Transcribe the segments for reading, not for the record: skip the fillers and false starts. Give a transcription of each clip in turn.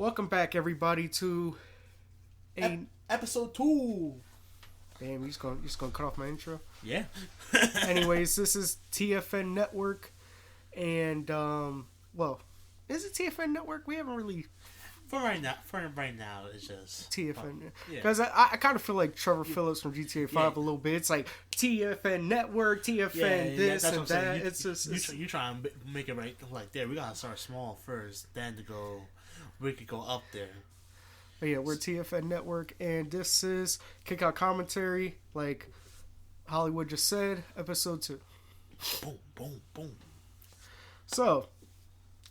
Welcome back, everybody, to Episode 2. Damn, you just gonna cut off my intro? Yeah. Anyways, this is TFN Network, and is it TFN Network? We haven't really. For right now, it's just TFN. Because I kind of feel like Trevor Phillips from GTA 5 a little bit. It's like TFN Network, TFN this and that. It's just you try and make it right. Like there, we gotta start small first, then we could go up there. But yeah, we're TFN Network, and this is Kickout Commentary, like Hollywood just said, episode 2. Boom, boom, boom. So,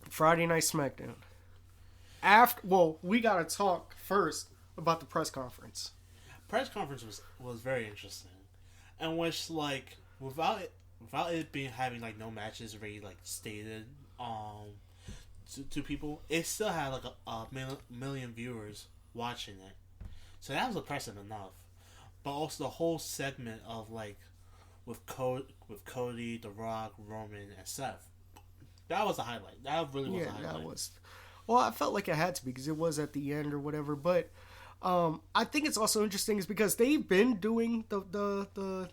Friday Night SmackDown. We gotta talk first about the press conference. Press conference was very interesting, and which like without it having like no matches already like stated to people, it still had like a million viewers watching it, so that was impressive enough. But also the whole segment of like with Cody, The Rock, Roman, and Seth, that was a highlight. That really was a highlight. That was. Well, I felt like it had to be because it was at the end or whatever. But I think it's also interesting is because they've been doing the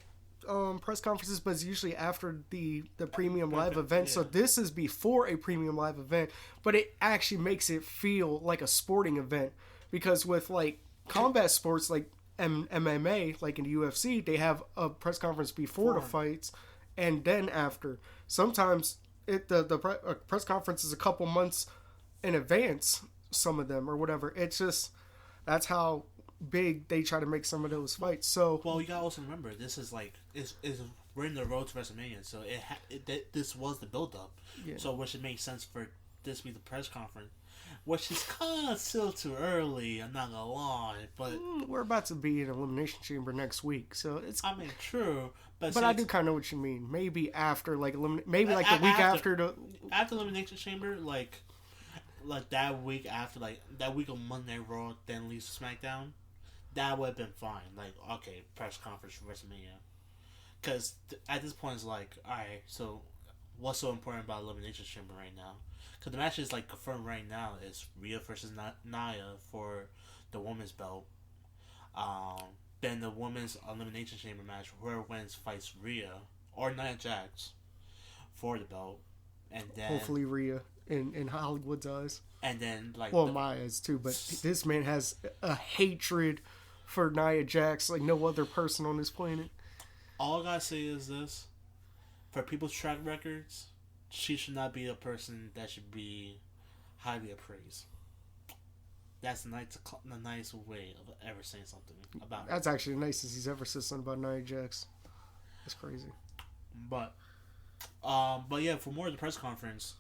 press conferences, but it's usually after the premium live event. Yeah. So this is before a premium live event, but it actually makes it feel like a sporting event because with like combat sports like MMA, like in the UFC, they have a press conference before the fights and then after. Sometimes the press conference is a couple months in advance, some of them or whatever. It's just that's how big they try to make some of those fights. So you gotta also remember this is like is we're in the road to WrestleMania, so this was the build up. Yeah. So which it makes sense for this to be the press conference, which is kind of still too early. I'm not gonna lie, but we're about to be in Elimination Chamber next week, so it's. I mean, true, but I do kind of know what you mean. Maybe after like the week after Elimination Chamber, like that week after, like that week of Monday Raw, then leads to SmackDown, that would have been fine. Like, okay, press conference for WrestleMania, because at this point it's like, all right, so what's so important about Elimination Chamber right now? Because the match is like confirmed right now is Rhea versus Nia for the women's belt. Then the women's Elimination Chamber match, whoever wins fights Rhea or Nia Jax for the belt, and then hopefully Rhea. In Hollywood's eyes. And then, like... Well, my eyes, too. But this man has a hatred for Nia Jax like no other person on this planet. All I gotta say is this. For people's track records, she should not be a person that should be highly appraised. That's a nice way of ever saying something about her. That's actually the nicest he's ever said something about Nia Jax. That's crazy. But yeah, for more of the press conference...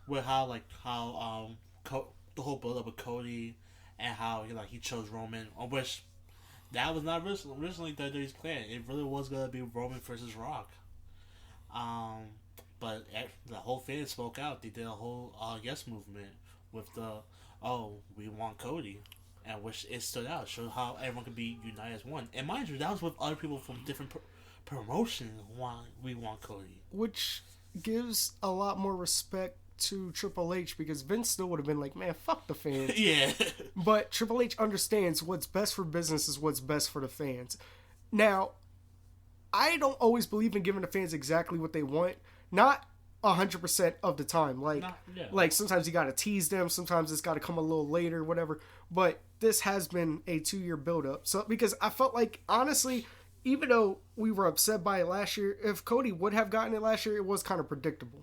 With how the whole build up with Cody and how he chose Roman, on which that was not originally WWE's plan. It really was gonna be Roman versus Rock. But the whole fans spoke out. They did a whole yes movement with we want Cody, and which it stood out, showed how everyone could be united as one. And mind you, that was with other people from different promotions. Why we want Cody, which gives a lot more respect to Triple H because Vince still would have been like, man, fuck the fans. Yeah. But Triple H understands what's best for business is what's best for the fans. Now, I don't always believe in giving the fans exactly what they want. Not 100% of the time. Like sometimes you gotta tease them. Sometimes it's gotta come a little later, whatever. But this has been a 2-year build-up. So because I felt like, honestly, even though we were upset by it last year, if Cody would have gotten it last year, it was kind of predictable.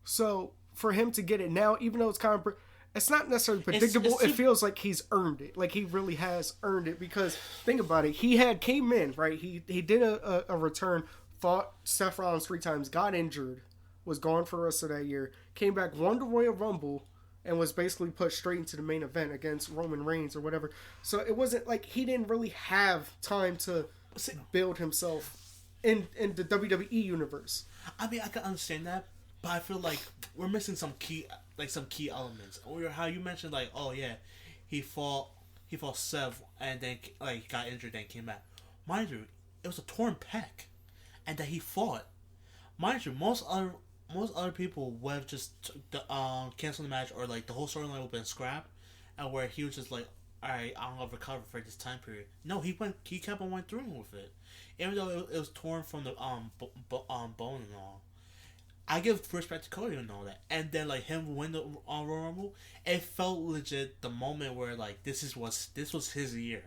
So for him to get it now, even though it's kind of... It's not necessarily predictable. It feels like he's earned it. Like, he really has earned it. Because, think about it. He came in, right? He did a return, fought Seth Rollins 3 times, got injured, was gone for the rest of that year, came back, won the Royal Rumble, and was basically put straight into the main event against Roman Reigns or whatever. So, it wasn't like he didn't really have time to build himself in the WWE universe. I mean, I can understand that. But I feel like we're missing some key elements. Or how you mentioned, like, oh yeah, he fought Seth and then got injured, then came back. Mind you, it was a torn pec, and that he fought. Mind you, most other people would have just canceled the match or like the whole storyline would have been scrapped, and where he was just like, all right, I'm gonna recover for this time period. No, he kept on went through with it, even though it was torn from the bone and all. I give respect to Cody and all that, and then like him win the Royal Rumble, it felt legit. The moment where like this was his year,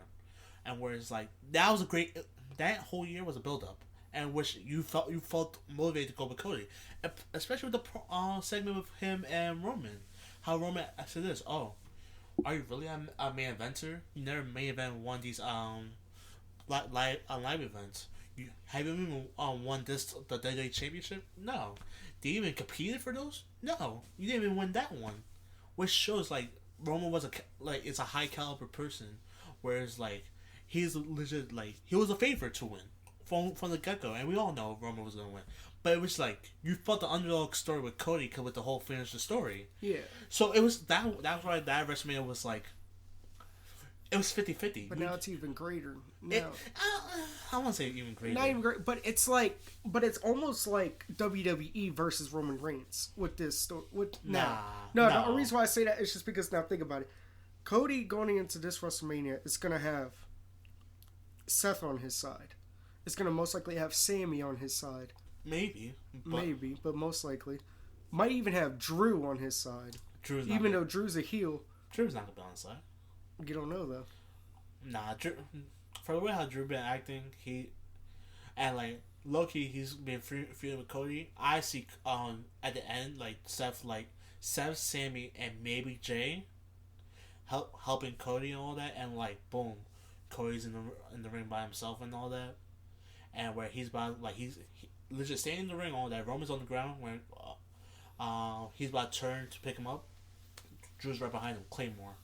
and where it's like that was a great, that whole year was a build up, and which you felt motivated to go with Cody, especially with the segment with him and Roman. How Roman said this, oh, are you really a main eventer? You never main event one of these live events. You have you even won the WWE Championship? No. Did you even competed for those? No. You didn't even win that one, which shows like Roman was it's a high caliber person, whereas like he's legit like he was a favorite to win from the get go, and we all know Roman was gonna win. But it was like you felt the underdog story with Cody because with the whole finish the story. Yeah. So it was that's why that WrestleMania was like it was 50-50. But now it's even greater. Now, I won't say even greater. Not even great, but it's almost like WWE versus Roman Reigns with this story. No. The reason why I say that is just because now think about it. Cody going into this WrestleMania is gonna have Seth on his side. It's gonna most likely have Sammy on his side. Maybe, but most likely, might even have Drew on his side. Even though Drew's a heel. Drew's not gonna be on his side. You don't know though. Nah, Drew, for the way how Drew been acting, and like Loki, he's been feuding with Cody. I see at the end like Seth, Sammy, and maybe Jay helping Cody and all that, and like boom, Cody's in the ring by himself and all that, and where he's about he's legit staying in the ring, all that. Roman's on the ground when he's about to turn to pick him up. Drew's right behind him, Claymore,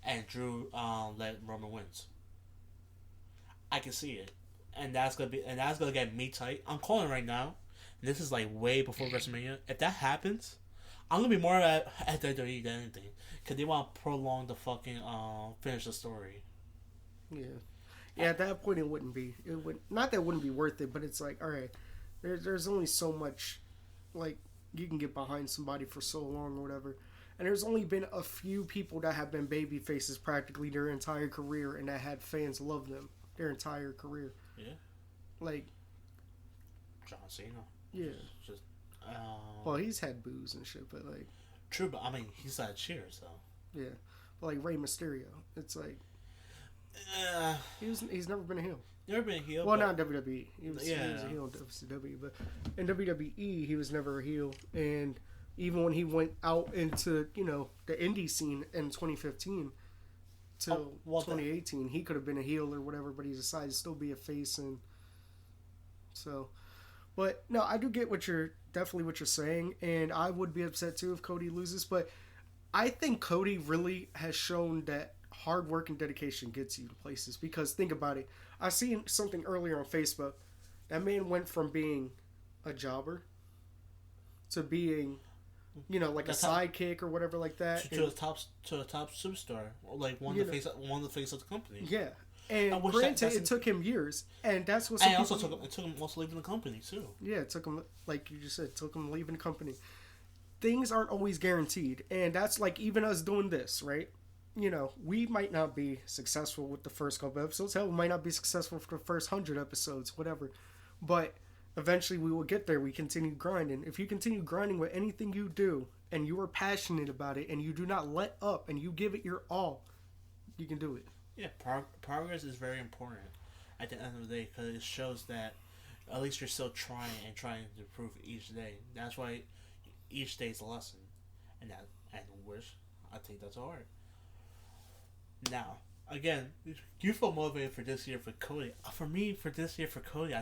and Drew let Roman wins. I can see it, and that's gonna get me tight. I'm calling right now. And this is like way before WrestleMania. If that happens, I'm gonna be more at WWE than anything, because they want to prolong the fucking finish the story. Yeah. Yeah, at that point it wouldn't be. It would not that it wouldn't be worth it, but it's like, all right, there's only so much, like you can get behind somebody for so long or whatever, and there's only been a few people that have been baby faces practically their entire career, and that had fans love them their entire career. Yeah. Like John Cena. Yeah. Just. Well, he's had boos and shit, but like. True, but I mean, he's had cheers though. Yeah, but like Rey Mysterio, it's like. He's never been a heel. Never been a heel. Well, not in WWE. He was a heel in WCW, but in WWE he was never a heel. And even when he went out into the indie scene in 2015 till 2018, he could have been a heel or whatever, but he decided to still be a face. And so, but no, I do get what you're saying, and I would be upset too if Cody loses. But I think Cody really has shown that hard work and dedication gets you to places, because think about it. I seen something earlier on Facebook. That man went from being a jobber to being, like a sidekick or whatever like that, to the top superstar, like one of the face of the company. Yeah, and granted, it took him years, and that's what. And it took him also leaving the company too. Yeah, it took him, like you just said, leaving the company. Things aren't always guaranteed, and that's like even us doing this, right? We might not be successful with the first couple episodes. Hell, we might not be successful for the first 100 episodes, whatever. But eventually we will get there. We continue grinding. If you continue grinding with anything you do, and you are passionate about it, and you do not let up, and you give it your all, you can do it. Yeah, progress is very important at the end of the day, because it shows that at least you're still trying to improve each day. That's why each day is a lesson. And I think that's hard. Now, again, you feel motivated for this year for Cody. For me, for this year for Cody,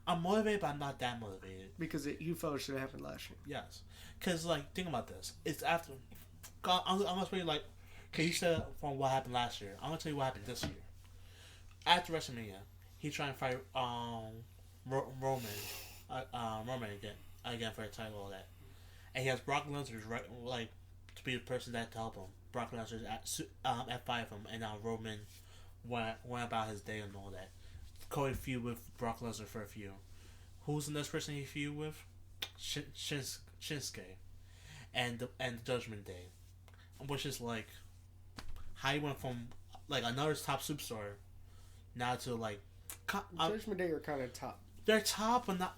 I'm motivated, but I'm not that motivated. Because you felt it should have happened last year. Yes. Because, think about this. It's after... I'm going to tell you, okay, you said from what happened last year. I'm going to tell you what happened this year. After WrestleMania, he's trying to fight Roman again for the title, all that. And he has Brock Lesnar, to be the person to help him. Brock Lesnar at 5 of him, and now Roman went about his day and all that. Cody feud with Brock Lesnar for a few. Who's the next person he feud with? Shinsuke, and the Judgment Day. which is like how he went from like another top superstar now to like Judgment Day are kind of top. They're top, but not.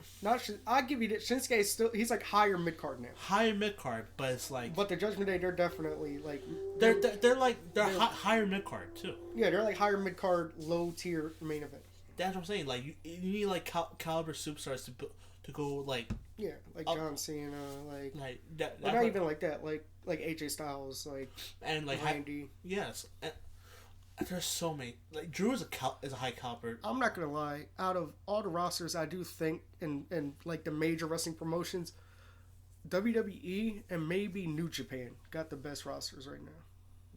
I'll give you that. Shinsuke is still. He's like higher mid card now. Higher mid card, but it's like. But the Judgment Day, they're definitely like. They're higher mid card too. Yeah, they're like higher mid card, low tier main event. That's what I'm saying. Like you need like caliber superstars to go like. Yeah, like John Cena, like that. But not even like that. Like AJ Styles, like and like Randy. Yes. And, there's so many. Like Drew is a high caliber. I'm not gonna lie. Out of all the rosters, I do think in like the major wrestling promotions, WWE and maybe New Japan got the best rosters right now.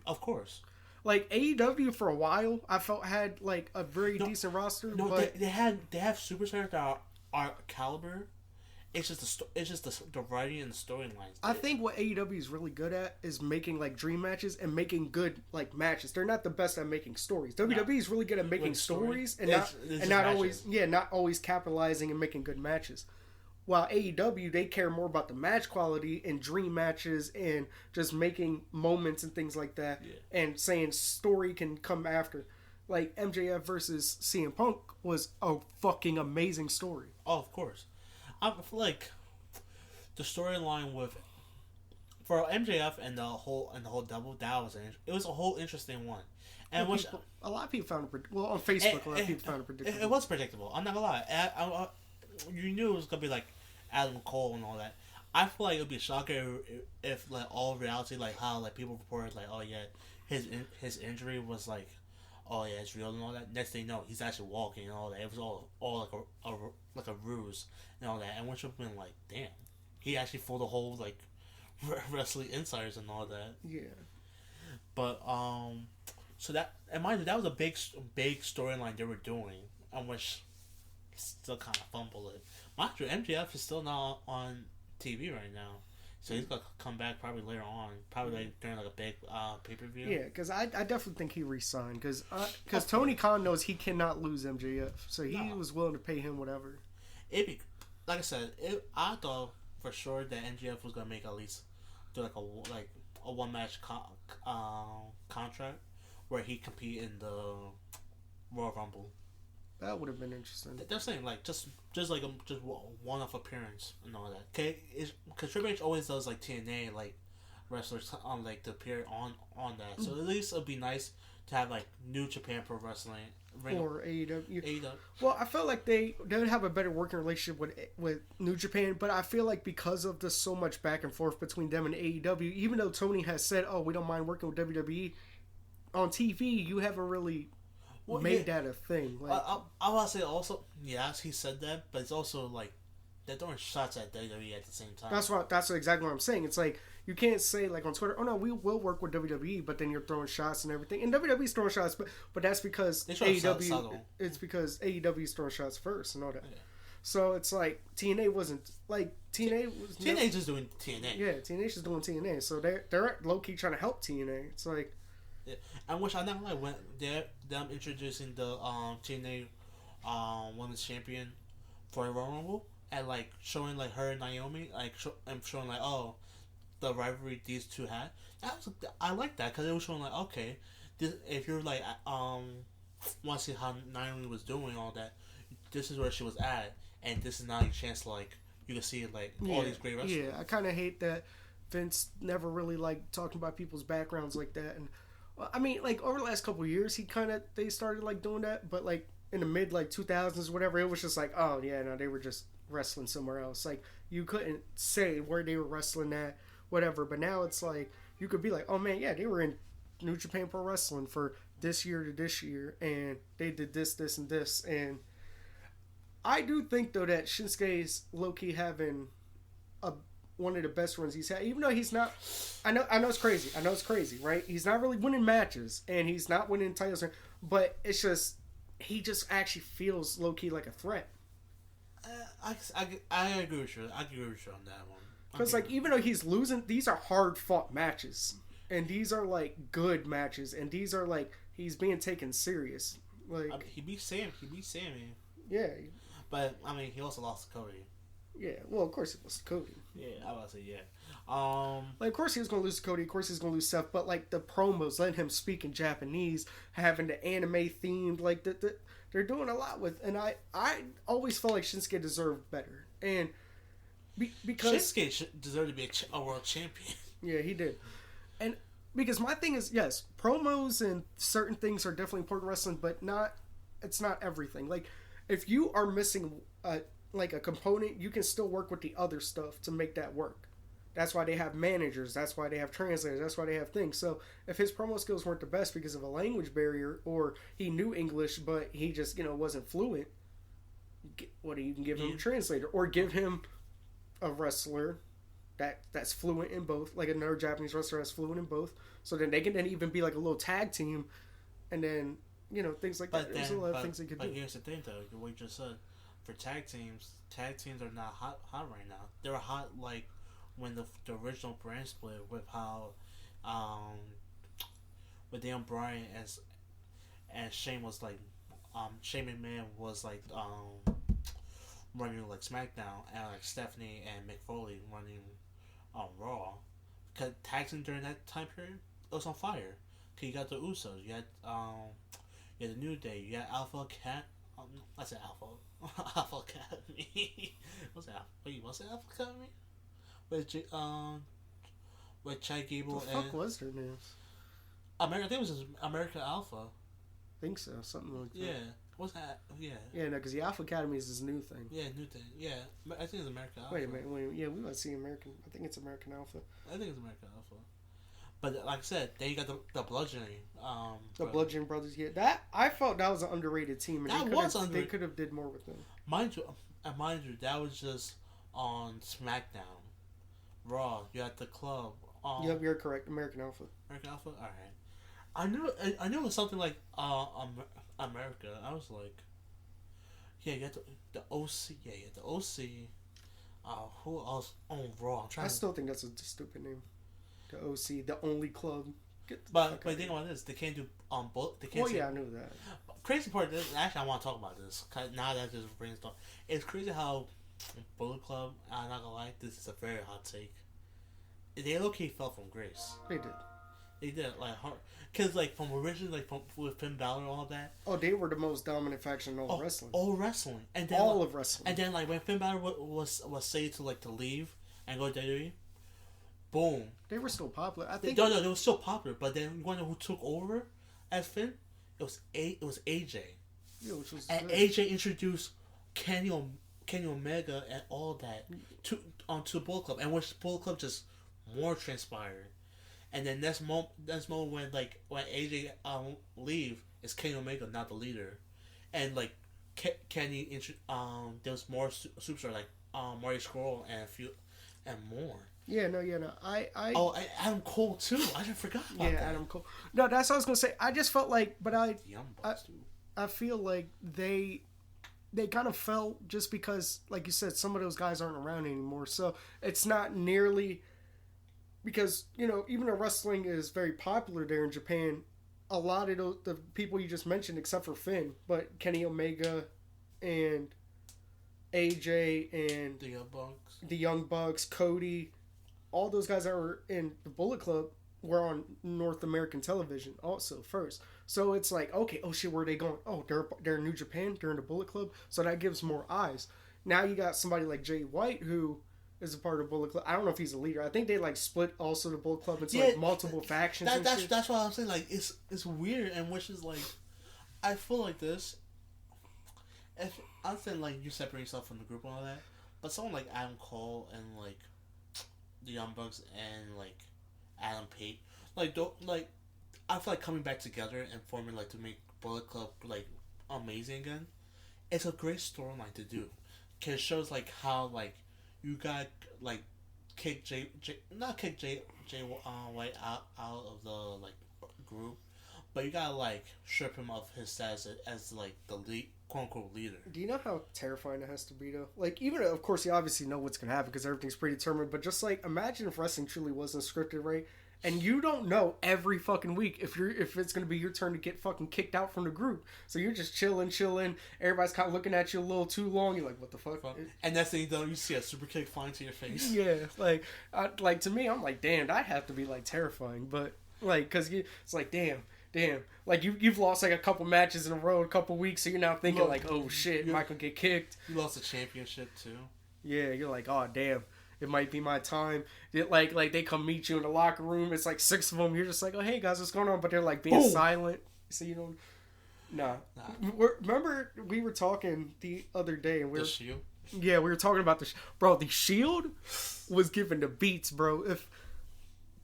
Of course. Like AEW for a while, I felt had like a very decent roster. No, but they have superstars that are caliber. It's just the writing and the storylines. I think what AEW is really good at is making like dream matches and making good like matches. They're not the best at making stories. WWE is really good at making stories and not always capitalizing and making good matches. While AEW, they care more about the match quality and dream matches and just making moments and things like that, and saying story can come after. Like MJF versus CM Punk was a fucking amazing story. Oh, of course. I feel like the storyline with for MJF and the whole double, it was a whole interesting one, and a lot of people found it on Facebook. A lot of people found it predictable. It was predictable. I'm not gonna lie. You knew it was gonna be like Adam Cole and all that. I feel like it would be a shocker if like all reality, like how like people reported like, oh yeah, his injury was like, oh yeah, it's real and all that. Next thing you know, he's actually walking and all that. It was all like a ruse and all that. And which would have been like, damn, he actually fooled the whole like wrestling insiders and all that. Yeah. But so that, and mind you, that was a big storyline they were doing, on which still kind of fumbled it. Mind you, MJF is still not on TV right now. So he's gonna come back probably later on, probably like during like a big pay per view. Yeah, because I definitely think he re-signed because Tony Khan knows he cannot lose MJF, so he was willing to pay him whatever. It'd be, like I said, I thought for sure that MJF was gonna make at least do like a one match contract where he compete in the Royal Rumble. That would have been interesting. They're saying like just one off appearance and all that. Okay, because Triple H always does like TNA like wrestlers on like to appear on that. So at least it'd be nice to have like New Japan Pro Wrestling or AEW. Well, I felt like they would have a better working relationship with New Japan, but I feel like because of the so much back and forth between them and AEW, even though Tony has said, "Oh, we don't mind working with WWE," on TV you haven't really made that a thing. Like, I want to say also, yes, he said that, but it's also like they're throwing shots at WWE at the same time. That's exactly what I'm saying. It's like you can't say like on Twitter, "Oh no, we will work with WWE," but then you're throwing shots and everything. And WWE's throwing shots, but that's because AEW. It's because AEW's throwing shots first and all that. Yeah. So it's like TNA wasn't like TNA just doing TNA. Yeah, TNA's just doing TNA. So they're low key trying to help TNA. It's like. Yeah. And which I never like when them introducing the TNA Women's Champion for the Royal Rumble and like showing like her and Naomi and showing like, oh, the rivalry these two had. I like that because it was showing like, okay, if you're like want to see how Naomi was doing all that, this is where she was at, and this is now your chance to like you can see like all these great wrestlers. Yeah, I kind of hate that Vince never really liked talking about people's backgrounds like that. And I mean, like over the last couple of years, they started like doing that, but like in the mid like 2000s, whatever, it was just like, oh yeah, no, they were just wrestling somewhere else. Like you couldn't say where they were wrestling at, whatever. But now it's like you could be like, oh man, yeah, they were in New Japan Pro Wrestling for this year to this year, and they did this, this, and this. And I do think though that Shinsuke's low key having one of the best runs he's had, even though he's not. I know it's crazy, right? He's not really winning matches, and he's not winning titles, but it's just he just actually feels low key like a threat. I agree with you. I agree with you on that one. Because like even though he's losing, these are hard fought matches, and these are like good matches, and these are like he's being taken serious. Like I mean, he beat Sammy. Yeah, but I mean he also lost to Cody. Yeah, well, of course it was Cody. Yeah, I was say yeah. Like, of course he was going to lose to Cody. Of course he was going to lose Seth. But like the promos, letting him speak in Japanese, having the anime themed, like they're doing a lot with. And I always felt like Shinsuke deserved better. And because Shinsuke deserved to be a world champion. Yeah, he did. And because my thing is, yes, promos and certain things are definitely important in wrestling, but it's not everything. Like, if you are missing like a component, you can still work with the other stuff to make that work. That's why they have managers. That's why they have translators. That's why they have things. So if his promo skills weren't the best because of a language barrier, or he knew English but he just wasn't fluent, you can give him a translator, or give him a wrestler that's fluent in both, like another Japanese wrestler that's fluent in both, so then they can then even be like a little tag team, and then things like that. There's a lot of things they could do. But here's the thing, though, what you just said, for tag teams are not hot right now. They were hot like when the original brand split, with how with Daniel Bryan and Shane was like Shane McMahon was like running like SmackDown, and like Stephanie and Mick Foley running on Raw. Because tag team during that time period, it was on fire. Cause you got the Usos, you had the New Day, you had Alpha Cat. I said Alpha, Alpha Academy. What's that? Wait, what's it Alpha Academy? With Chad Gable the fuck was their names? I think it was just America Alpha. I think so, something like that. Yeah. What's that? Yeah. Yeah, no, because the Alpha Academy is this new thing. Yeah, new thing. Yeah, I think it's America Alpha. Wait a minute. Yeah, we might see American. I think it's American Alpha. I think it's America Alpha. But like I said, then you got the Bludgeoning. The Bludgeoning Brothers. Yeah, that I felt that was an underrated team. And they could have did more with them. Mind you, that was just on SmackDown. Raw, you had the club. Yep, you're correct. American Alpha. American Alpha. All right. I knew it was something like America. I was like, yeah, you got the OC. Yeah, you got the OC. Who else on Raw? I still think that's a stupid name. The OC, the only club. But think about this: they can't do both. They can't. Well, yeah, I knew that. Crazy part. Actually, I want to talk about this. Cause now that just brainstorm, it's crazy how Bullet Club. I'm not gonna lie, this is a very hot take. They low-key fell from grace. They did. They did like hard, cause like from originally like with Finn Balor and all that. Oh, they were the most dominant faction in all wrestling. All wrestling, and then all of wrestling. And then like when Finn Balor was saved to leave and go to WWE, boom. They were still popular. I think. No, they were still popular. But then one who took over as Finn, it was AJ. Yeah, which was and good. AJ introduced Kenny Omega and all that to Bullet Club, and which Bullet Club just more transpired. And then next moment when AJ leave, is Kenny Omega not the leader, and like Kenny there was more superstars like Marty Scurll and a few and more. Yeah, no. Adam Cole too. I just forgot about that. Yeah, Adam Cole. No, that's what I was gonna say. I just felt like, but I feel like they kind of fell just because, like you said, some of those guys aren't around anymore. So it's not nearly. Because, even though wrestling is very popular there in Japan, a lot of the people you just mentioned, except for Finn, but Kenny Omega and AJ and the Young Bucks, Cody, all those guys that were in the Bullet Club were on North American television also first. So it's like, okay, oh shit, where are they going? Oh, they're in New Japan, they're in the Bullet Club. So that gives more eyes. Now you got somebody like Jay White who is a part of Bullet Club. I don't know if he's a leader. I think they split also the Bullet Club into multiple factions. That's why I'm saying it's weird, and which is I feel like this. If I'm saying you separate yourself from the group and all that, but someone like Adam Cole and the Young Bucks and Adam Page, I feel like coming back together and forming to make Bullet Club amazing again. It's a great storyline to do, cause it shows how you got kick Jay White out of the group, but you gotta strip him of his status as the lead, quote unquote leader. Do you know how terrifying it has to be though? Even of course you obviously know what's gonna happen because everything's predetermined, but just imagine if wrestling truly wasn't scripted, right? And you don't know every fucking week if it's gonna be your turn to get fucking kicked out from the group. So you're just chilling. Everybody's kind of looking at you a little too long. You're like, what the fuck? And that's the thing, though. You see a super kick flying to your face. Yeah, like to me, I'm like, damn, that have to be like terrifying. But like, cause it's like, damn. Like you've lost like a couple matches in a row, a couple weeks, so you're now thinking like, oh shit, am I gonna get kicked? You lost a championship too. Yeah, you're like, oh damn. It might be my time. Like they come meet you in the locker room. It's like 6 of them. You're just like, oh hey guys, what's going on? But they're like being silent, so you don't. Nah. Remember we were talking the other day, and we were. The Shield. Yeah, we were talking about bro. The Shield was giving the beats, bro. If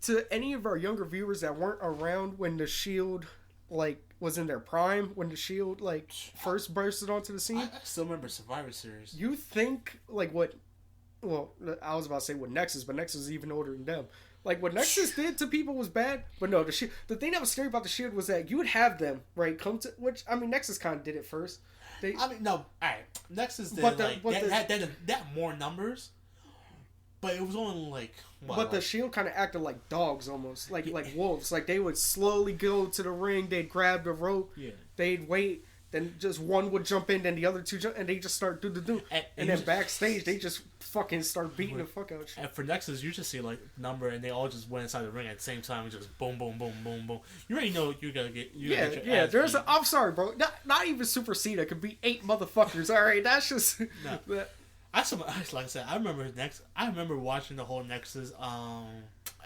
to any of our younger viewers that weren't around when the Shield like was in their prime, when the Shield like first bursted onto the scene, I still remember Survivor Series. You think like what? Well, I was about to say what Nexus, but Nexus is even older than them. Like, what Nexus did to people was bad, but no, the thing that was scary about the Shield was that you would have them, right, come to, which, I mean, Nexus kind of did it first. Alright, Nexus did, that more numbers, but it was only, like, the Shield kind of acted like dogs, almost, like wolves. Like, they would slowly go to the ring, they'd grab the rope, they'd wait, then just one would jump in, then the other two jump, and they just start do. And then backstage, they just fucking start beating the fuck out you. And for Nexus, you just see, like, number, and they all just went inside the ring at the same time, and just boom, boom, boom, boom, boom. You already know you're gonna get... I'm sorry, bro. Not even Super Cena could beat 8 motherfuckers, alright? That's just... No. Like I said, I remember watching the whole Nexus,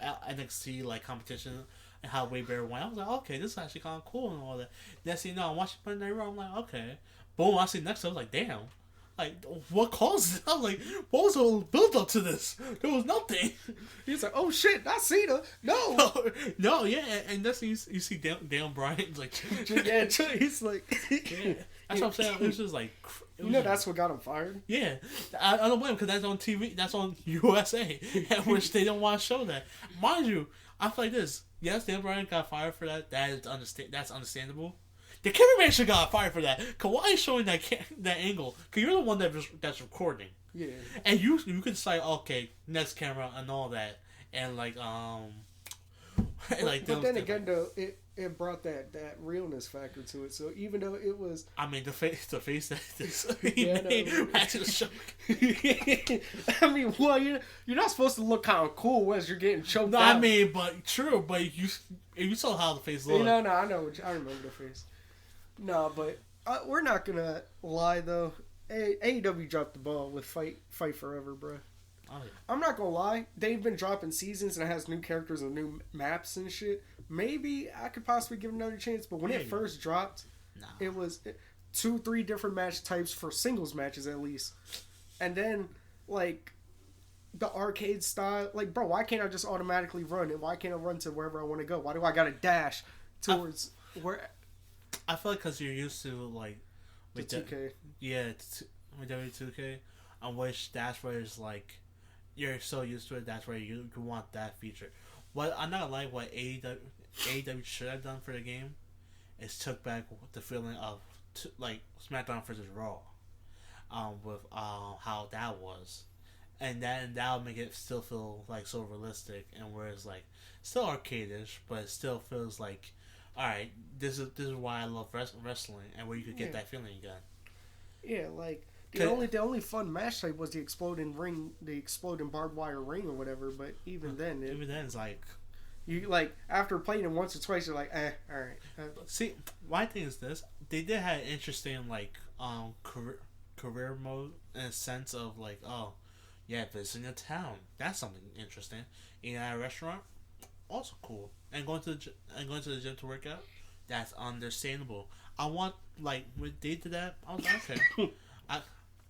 NXT, like, competition, and how way better went. I was like, okay, this is actually kind of cool and all that. Next thing you know, I'm watching Monday Night Raw. I'm like, okay. Boom, I see next. I was like, damn. Like, what caused it? I was like, what was the build up to this? There was nothing. He's like, oh shit, not Cena. No. No, yeah. And that's you see Dan Bryan's like, yeah, he's like, yeah. That's what I'm saying. It was just like, that's what got him fired. Yeah, I don't blame him because that's on TV. That's on USA, which they don't want to show that. Mind you, I feel like this. Yes, Dan Bryan got fired for that. That's understandable. The cameraman should got fired for that. Cause why is showing that angle? Cause you're the one that's recording. Yeah. And you could say, okay, next camera and all that, and like but then again though, it brought that realness factor to it. So even though it was, I mean the face that he made had to show. I mean, well, you're not supposed to look kind of cool as you're getting choked out. I mean, but true. But you saw how the face looked. No, I know. I remember the face. No, but we're not gonna lie though. AEW dropped the ball with Fight Forever, bro. Oh, yeah. I'm not gonna lie. They've been dropping seasons and it has new characters and new maps and shit. Maybe I could possibly give it another chance. But when it first dropped, it was 2-3 different match types for singles matches at least. And then like the arcade style, like bro, why can't I just automatically run? And why can't I run to wherever I want to go? Why do I gotta dash towards where? I feel like because you're used to like with 2K. With W2K, on which that's where it's like you're so used to it. That's where you want that feature. What I'm not like what AEW should have done for the game is took back the feeling of like SmackDown versus Raw, with how that was, and that would make it still feel like so realistic, and where it's like still arcade-ish, but it still feels like. All right, this is why I love wrestling, and where you could get that feeling again. Yeah, like the only fun match type was the exploding barbed wire ring or whatever. But even then, it's like you like after playing it once or twice, you're like, all right. See, my thing is this: they did have an interesting like career mode in a sense of like, oh, yeah, visiting a town. That's something interesting. Eating at a restaurant. Also cool, and going to the gym to work out, that's understandable. I want like when they did that, I was like, okay,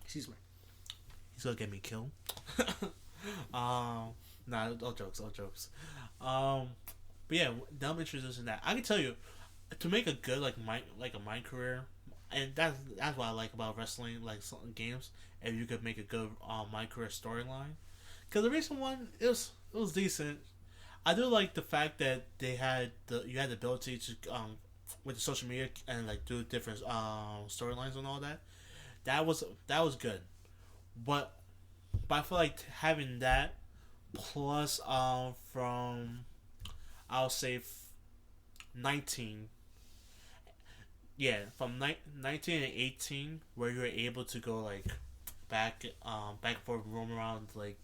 excuse me, he's gonna get me killed. Nah, all jokes. But yeah, them introducing that, I can tell you, to make a good like a mind career, and that's what I like about wrestling, like some games. If you could make a good mind career storyline, because the recent one it was decent. I do like the fact that you had the ability to with the social media and like do different storylines and all that. That was good, but I feel like having that plus from I'll say 19. Yeah, from 19 and 18, where you're able to go like back and forth, roam around like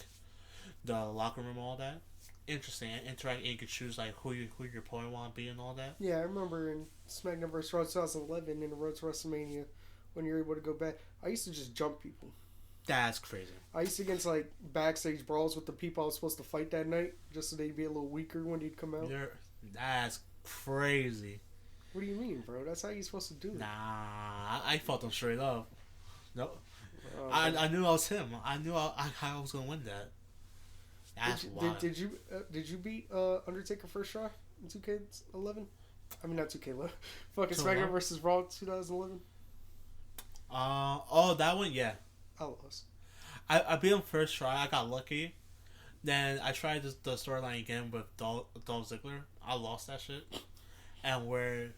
the locker room, all that. Interesting, interact. And you can choose like who your opponent want to be and all that. Yeah, I remember in SmackDown vs. Raw 2011 in the Road to WrestleMania when you're able to go back. I used to just jump people. That's crazy. I used to get into like backstage brawls with the people I was supposed to fight that night, just so they'd be a little weaker when they'd come out. That's crazy. What do you mean, bro? That's how you're supposed to do it. Nah, I fought them straight up. No, I knew I was him. I knew I was gonna win that. That's wild. Did you beat Undertaker first try in 2K11? I mean not 2K11. Fucking SmackDown vs. Raw 2011. That one, yeah. I lost. I beat him first try. I got lucky. Then I tried the storyline again with Dolph Ziggler. I lost that shit. And where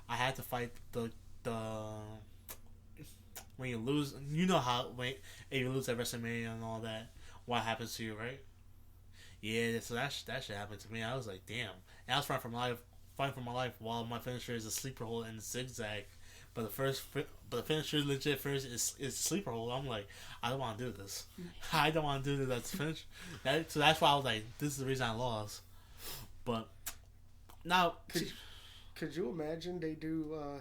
I had to fight the when you lose, you know how if you lose at WrestleMania and all that, what happens to you, right? Yeah, so that shit happened to me. I was like, damn. And I was fighting for my life while my finisher is a sleeper hold and zigzag. But the finisher legit first is sleeper hold. I'm like, I don't want to do this. I don't want to do this. That's finish. So that's why I was like, this is the reason I lost. But now, could you imagine they do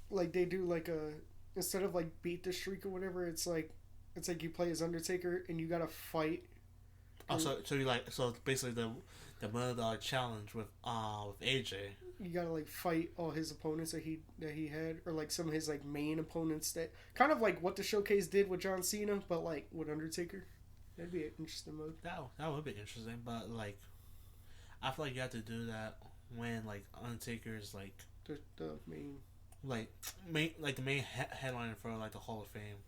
like they do like a instead of like beat the streak or whatever, it's like you play as Undertaker and you gotta fight. Oh, so you like basically the $1 million challenge with AJ. You gotta like fight all his opponents that he had, or like some of his like main opponents that kind of like what the showcase did with John Cena, but like with Undertaker. That'd be an interesting mode. That would be interesting, but like I feel like you have to do that when like Undertaker is like the main the main headliner for like the Hall of Fame,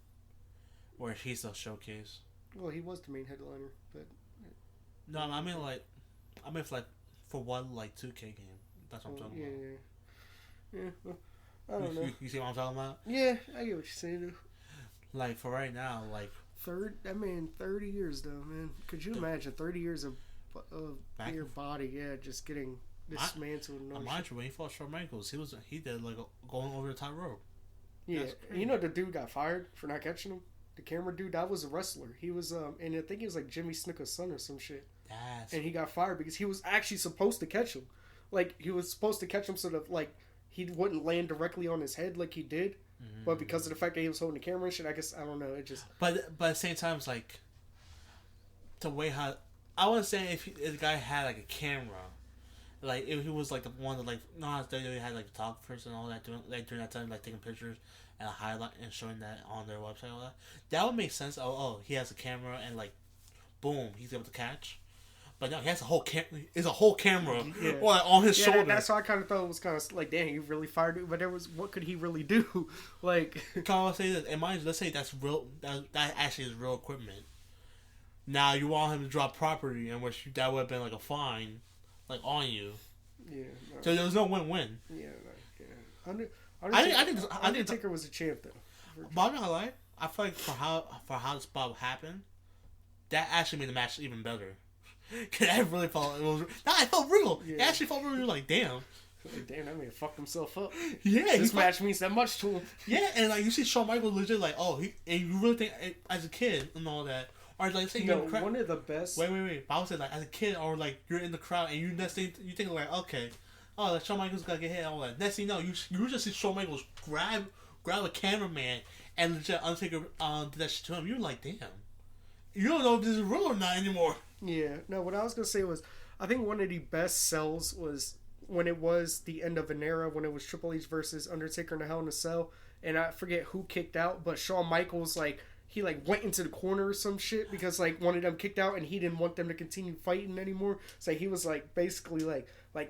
or he's the showcase. Well, he was the main headliner, but no, I mean for one like 2K game. That's what I'm talking about. Yeah. Well, I don't know. You see what I'm talking about? Yeah, I get what you're saying. Like for right now, like 30 years though, man. Could you imagine 30 years of your body, just getting dismantled? Mind you, when he fought Shawn Michaels, he did like going over the top rope. Yeah, you know the dude got fired for not catching him. The camera dude, that was a wrestler. He was and I think he was like Jimmy Snuka's son or some shit. And he got fired because he was actually supposed to catch him. Like he was supposed to catch him so that like he wouldn't land directly on his head like he did. Mm-hmm. But because of the fact that he was holding the camera and shit, I guess I don't know. It just. But at the same time, it's like the way how I want to say if the guy had like a camera, like if he was like the one that like they had like photographers and all that during that time like taking pictures and highlight and showing that on their website and all that would make sense. Oh, he has a camera and like boom, he's able to catch. But no, he has a whole camera on his shoulder. That's why I kind of thought it was kind of like, damn, he really fired it. But what could he really do? Like, can I say that? And mind you, let's say that's real. That actually is real equipment. Now you want him to drop property, in which that would have been like a fine, like on you. Yeah. No. So there was no win-win. Yeah. I think Undertaker was a champ though. But I'm not gonna lie. I feel like for how this spot happened, that actually made the match even better. Cause I really felt I felt real. Yeah. It actually felt real. Like damn. Like, damn, that man fucked himself up. Yeah, this match means that much to him. Yeah, and like you see Shawn Michaels legit like, and you really think as a kid and all that, or like say you're in the crowd. One of the best. Wait. But I would say like as a kid, or like you're in the crowd and you think like okay, like Shawn Michaels gotta get hit and all that. Next thing you know, you just see Shawn Michaels grab a cameraman and legit Undertaker did that shit to him. You're like, damn. You don't know if this is real or not anymore. Yeah. No, what I was going to say was, I think one of the best sells was when it was the end of an era, when it was Triple H versus Undertaker in a Hell in a Cell. And I forget who kicked out, but Shawn Michaels, he went into the corner or some shit because, one of them kicked out and he didn't want them to continue fighting anymore. So he was, basically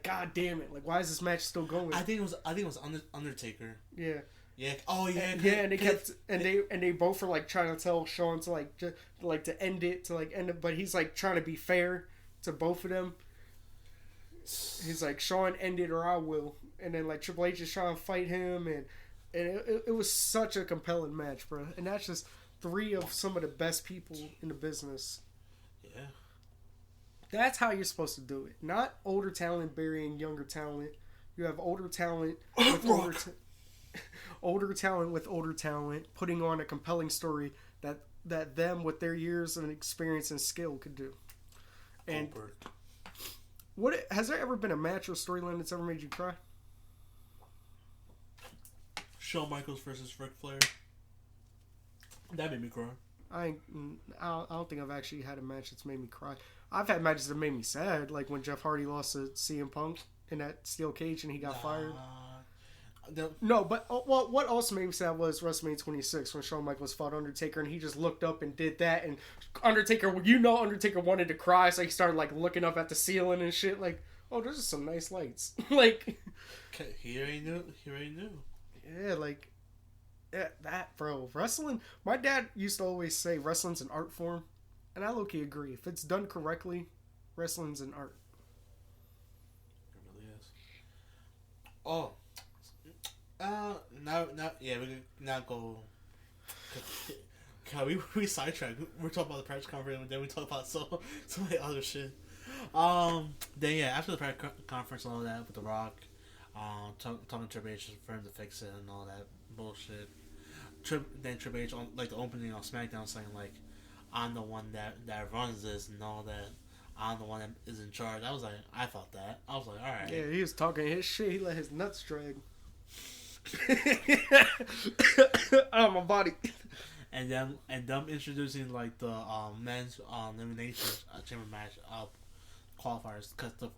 God damn it. Why is this match still going? I think it was Undertaker. Yeah. Yeah. Oh yeah. And they kept they both were trying to tell Shawn to to end it but he's trying to be fair to both of them. He's like, Shawn, end it or I will. And then Triple H is trying to fight him and it was such a compelling match, bro. And that's just three of some of the best people in the business. Yeah. That's how you're supposed to do it. Not older talent burying younger talent. You have older talent with older talent with older talent, putting on a compelling story that them with their years of experience and skill could do. And Goldberg. what has there ever been a match or storyline that's ever made you cry? Shawn Michaels versus Ric Flair. That made me cry. I don't think I've actually had a match that's made me cry. I've had matches that made me sad, like when Jeff Hardy lost to CM Punk in that steel cage and he got fired. No, but what also made me sad was WrestleMania 26 when Shawn Michaels fought Undertaker and he just looked up and did that, and Undertaker wanted to cry, so he started like looking up at the ceiling and shit, like, oh, there's just some nice lights, like. He already knew. Yeah, like, yeah, that, bro. Wrestling. My dad used to always say wrestling's an art form, and I low-key agree. If it's done correctly, wrestling's an art. It really is. Oh. Yeah, we can now go. God, we sidetracked. We're talking about the press conference, and then we talk about so many other shit. Then yeah, after the press conference and all that with The Rock, talking to Triple H for him to fix it and all that bullshit. Then Triple H on like the opening on SmackDown saying like, I'm the one that runs this and all that. I'm the one that is in charge. I felt that. I was like, all right. Yeah, he was talking his shit. He let his nuts drag. Oh, my body. And them introducing like the men's elimination chamber match qualifiers, because there's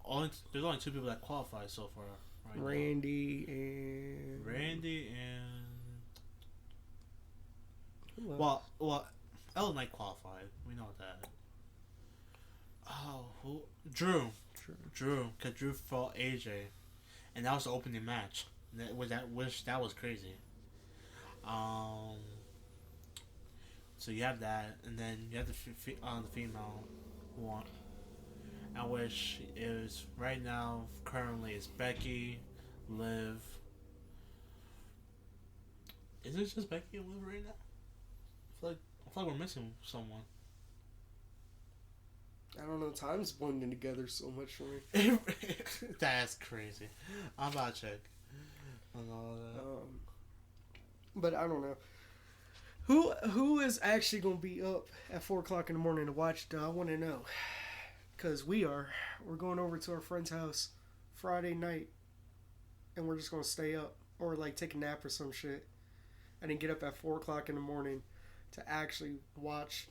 only two people that qualify so far. Right Randy now. and well, LA Knight qualified. We know that. Oh, who? Drew, because Drew fought AJ, and that was the opening match. That was crazy. So you have that, and then you have the female one, at which is right now currently is Becky, Liv. Is it just Becky and Liv right now? I feel like we're missing someone. I don't know. Time's blending together so much for me. That's crazy. I'm about to check. And all that. But I don't know. Who is actually gonna be up at 4:00 in the morning to watch? I want to know, cause we're going over to our friend's house Friday night, and we're just gonna stay up or like take a nap or some shit, and then get up at 4:00 in the morning to actually watch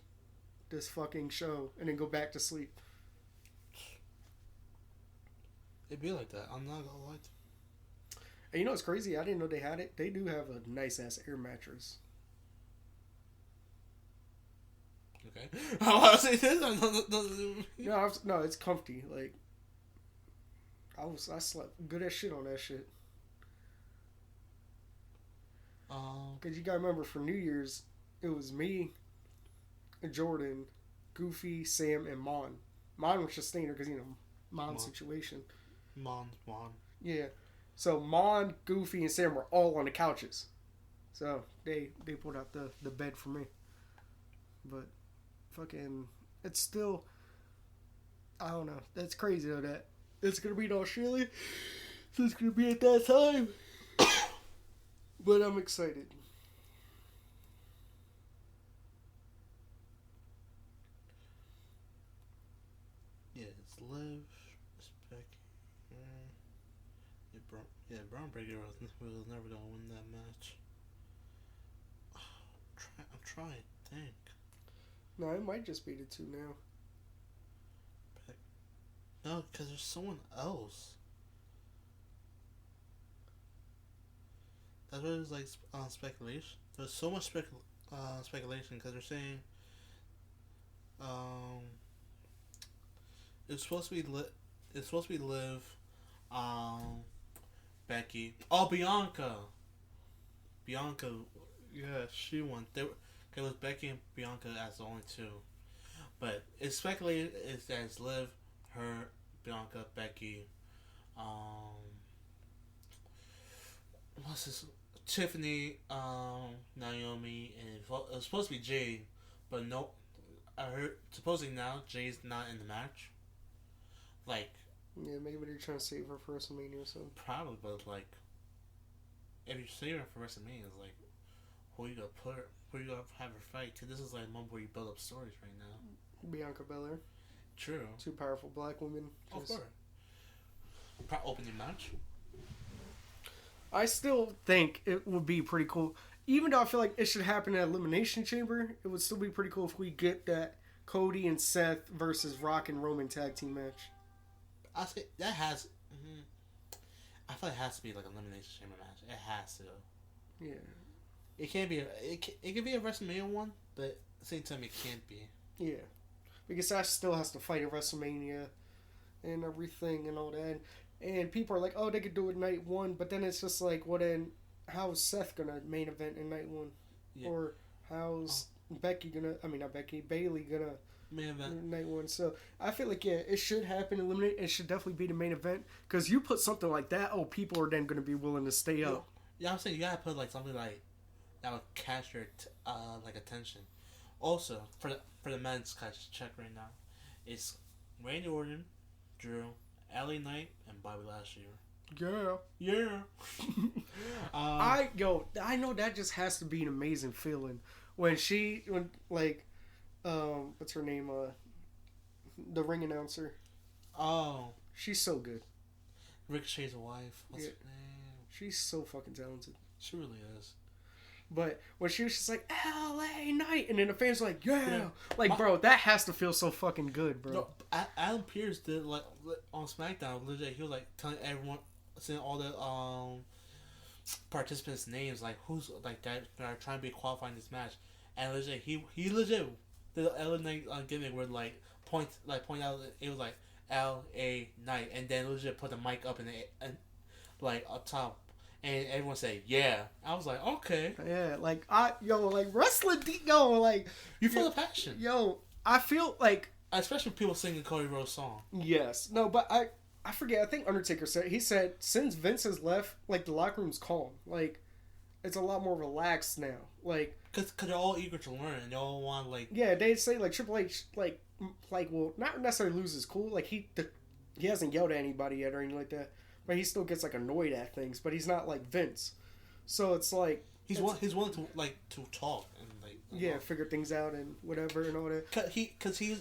this fucking show, and then go back to sleep. It'd be like that. I'm not gonna lie. And you know what's crazy? I didn't know they had it. They do have a nice ass air mattress. Okay. I want to say this. No, it's comfy. Like, I slept good as shit on that shit. Cause you gotta remember, for New Year's, it was me, Jordan, Goofy, Sam, and Mon. Mon was just staying there because Mon's situation. Mon. Yeah. So Mon, Goofy, and Sam were all on the couches. So they pulled out the bed for me. But fucking, it's still, I don't know. That's crazy though that it's gonna be in Australia. So it's gonna be at that time. But I'm excited. Yeah, it's Liv, it's Becky. Braun Breaker was never gonna win that match. I'm trying to think. No, it might just be the two now. No, because there's someone else. That's what it was like speculation. There's so much speculation because they're saying it's supposed to be Liv, Becky. Oh, Bianca, yeah, she won. It was Becky and Bianca as the only two, but it's speculated it's Liv, her, Bianca, Becky, what's this? Tiffany, Naomi, and it was supposed to be Jade, but no, I heard supposedly now Jade's not in the match. Like, Yeah, maybe they're trying to save her for WrestleMania or something. probably, but like, if you're saving her for WrestleMania, it's like, who you gonna put? Who you gonna have her fight? Because this is like a moment where you build up stories right now. Bianca Belair. True. Two powerful black women. Of course. Opening match. I still think it would be pretty cool. Even though I feel like it should happen at Elimination Chamber, it would still be pretty cool if we get that Cody and Seth versus Rock and Roman tag team match. I say that has. Mm-hmm. I feel like it has to be like an Elimination Chamber match. It has to. Yeah. It can't be. It can be a WrestleMania one, but at the same time, it can't be. Yeah. Because Seth still has to fight at WrestleMania and everything and all that. And people are like, oh, they could do it night one, but then it's just like, well, then how's Seth gonna main event in night one? Yeah. Or how's Becky gonna? I mean, not Becky. Bailey gonna main event night one. So I feel like it should happen. Eliminate. It should definitely be the main event because you put something like that. Oh, people are then gonna be willing to stay up. Yeah, I'm saying you gotta put like something like that would catch your like attention. Also, for the men's check right now, it's Randy Orton, Drew, LA Knight, and Bobby Lashley. Yeah. I know that just has to be an amazing feeling when what's her name? The ring announcer. Oh, she's so good. Ricochet's wife. What's her name? She's so fucking talented. She really is. But when she was just like LA Knight, and then the fans were like, yeah. Like, bro, that has to feel so fucking good, bro. No, Adam Pearce did like on SmackDown. Legit, he was like telling everyone, saying all the participants' names, like who's like that are trying to be qualified in this match, and legit, he legit did the LA Knight gimmick where point out it was like LA Knight, and then legit put the mic up and like up top. And everyone say, yeah. I was like, okay. Yeah, like, wrestling, like... You feel the passion. Yo, I feel like... Especially people singing Cody Rhodes' song. Yes. No, but I forget, I think Undertaker said, since Vince has left, like, the locker room's calm. Like, it's a lot more relaxed now. Like... Because they're all eager to learn, and they all want, like... Yeah, they say, like, Triple H, well, not necessarily loses cool. Like, he hasn't yelled at anybody yet or anything like that. But he still gets like annoyed at things. But he's not like Vince, so it's like he's willing to talk and figure things out and whatever and all that. Because he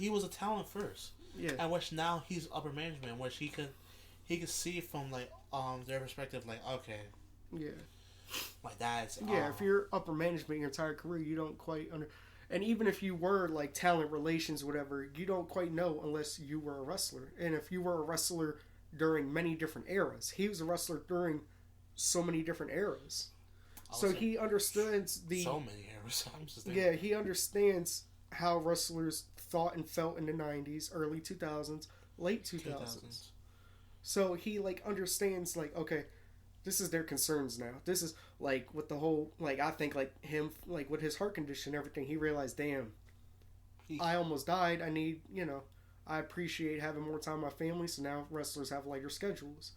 was a talent first. Yeah. And which now he's upper management, which he could see from like their perspective, like okay. Yeah. Like that's if you're upper management your entire career, you don't quite and even if you were like talent relations, whatever, you don't quite know unless you were a wrestler. And if you were a wrestler during many different eras. He was a wrestler during so many different eras. So he understands so many eras. He understands how wrestlers thought and felt in the 90s, early 2000s, late 2000s. So he like understands like, okay, this is their concerns now. This is like with the whole like I think like him like with his heart condition and everything, he realized, damn, I almost died. I need, I appreciate having more time with my family, so now wrestlers have lighter schedules.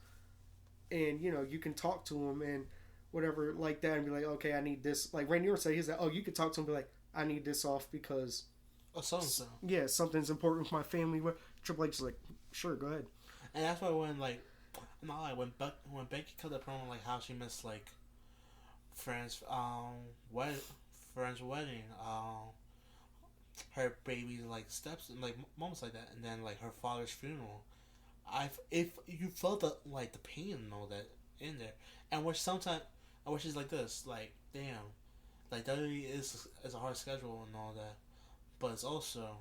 And, you can talk to them and whatever like that and be like, okay, I need this. Like Randy Orton said, he's like, oh, you could talk to him and be like, I need this off because... so. Yeah, something's important with my family. Triple H is like, sure, go ahead. And that's why when, like, I'm not like, when Becky cut the promo, like, how she missed, like, friend's wedding, her baby like steps and like moments like that, and then like her father's funeral. If you felt the pain and all that in there, and which sometimes I wish it's like this, like damn, like WWE is a hard schedule and all that, but it's also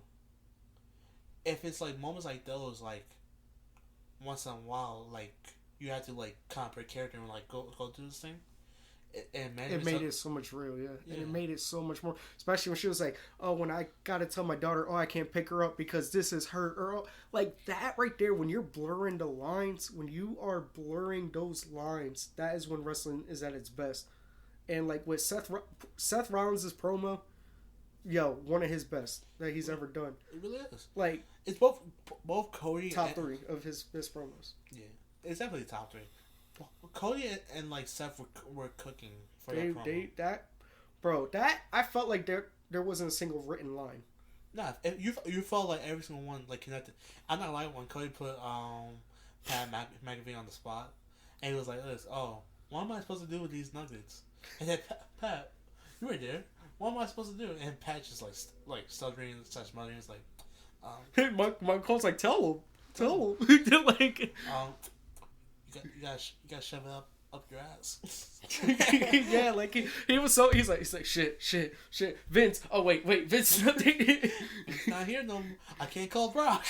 if it's like moments like those, like once in a while, like you have to like kind of break character and like go do this thing. It made it so much real, yeah. And it made it so much more, especially when she was like, oh, when I gotta tell my daughter, oh, I can't pick her up because this is her, or like that right there, when you're blurring the lines, when you are blurring those lines, that is when wrestling is at its best. And like with Seth Rollins' promo, one of his best that he's ever done. It really is. Like it's both Cody top 3 of his promos. Yeah, it's definitely top 3. Cody and like Seth were cooking for that I felt like there wasn't a single written line. Nah, you felt like every single one like connected. I'm not like when Cody put Pat McAfee on the spot, and he was like, "This, oh, what am I supposed to do with these nuggets?" And then Pat, you were there. What am I supposed to do? And Pat just like stuttering and such muttering. It's like, My coach like, tell him. Like, you gotta shove it up your ass. yeah, like he was so he's like shit, Vince. Oh wait, Vince. It's not here no more. I can't call Brock.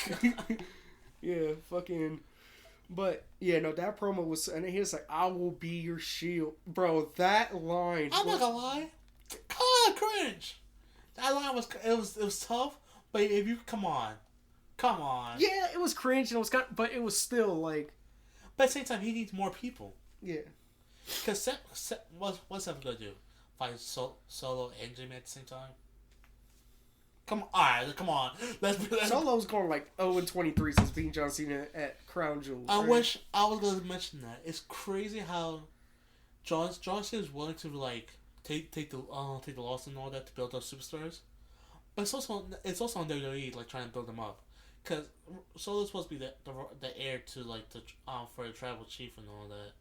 Yeah, fucking. But yeah, no, that promo was, and he was like, "I will be your shield, bro." That line. I'm not gonna lie. Oh, cringe. That line was tough, but if you come on. Yeah, it was cringe and it was but it was still like. But at the same time, he needs more people. Yeah. Because what's Seth gonna do? Fight Solo and Jimmy at the same time? Come on. Let's Solo's going like 0-23 since beating John Cena at Crown Jewel. I wish I was gonna mention that. It's crazy how John Cena is willing to like take the loss and all that to build up superstars, but it's also on WWE like trying to build them up. Because Solo's supposed to be the heir to like the for the tribal chief and all that.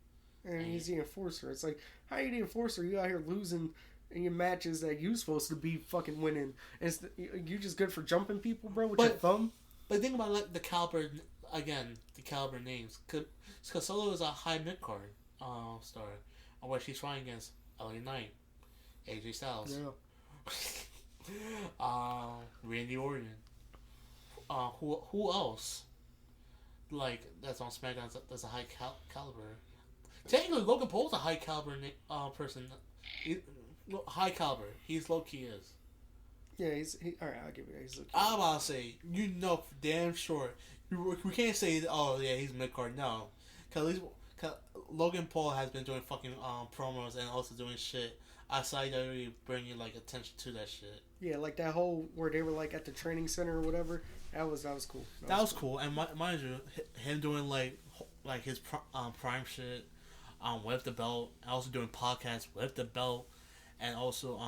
And he's the enforcer. It's like, how you the enforcer? You out here losing in your matches that you supposed to be fucking winning. And you just good for jumping people, bro, with your thumb? But think about like the caliber names. Because Solo is a high mid-card star. Where she's fighting against LA Knight, AJ Styles, Randy Orton. Who else? Like, that's on SmackDown that's a high caliber. Technically, Logan Paul's a high caliber person. High caliber. He's low key is. Yeah, alright, I'll give you that. He's low key. I'm about to say, damn sure. We can't say, oh yeah, he's mid card. No, because Logan Paul has been doing fucking promos and also doing shit outside WWE, bringing like attention to that shit. Yeah, like that whole where they were like at the training center or whatever. That was cool. That was cool. And mind you, him doing like his prime shit, with the belt, and also doing podcasts with the belt, and also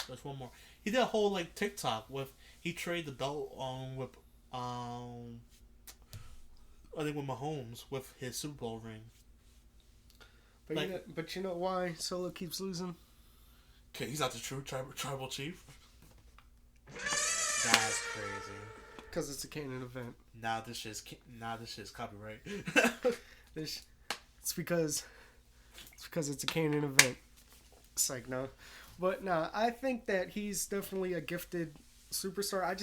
there's one more. He did a whole like TikTok with he traded the belt with I think with Mahomes with his Super Bowl ring. But you know why Solo keeps losing? Okay, he's not the true tribal chief. That's crazy. Because it's a canon event. Now this shit's copyright. It's because it's a canon event. It's like, no. But nah, I think that he's definitely a gifted superstar. I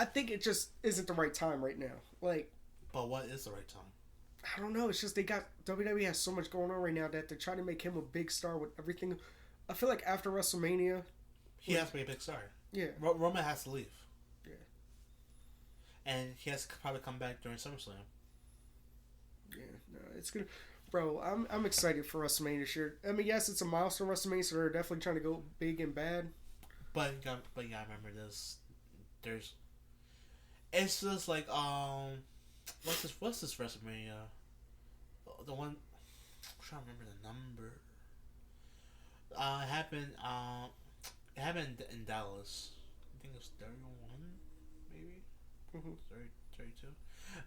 think it just isn't the right time right now. Like, but what is the right time? I don't know. It's just WWE has so much going on right now that they're trying to make him a big star with everything. I feel like after WrestleMania, he has to be a big star. Yeah, Roman has to leave. Yeah, and he has to probably come back during SummerSlam. Yeah, no, it's gonna, bro. I'm excited for WrestleMania this year. I mean, yes, it's a milestone WrestleMania, so they're definitely trying to go big and bad. But you gotta remember this. It's just like what's this WrestleMania? The one, I'm trying to remember the number. It happened in Dallas. I think it was 31, maybe. 32.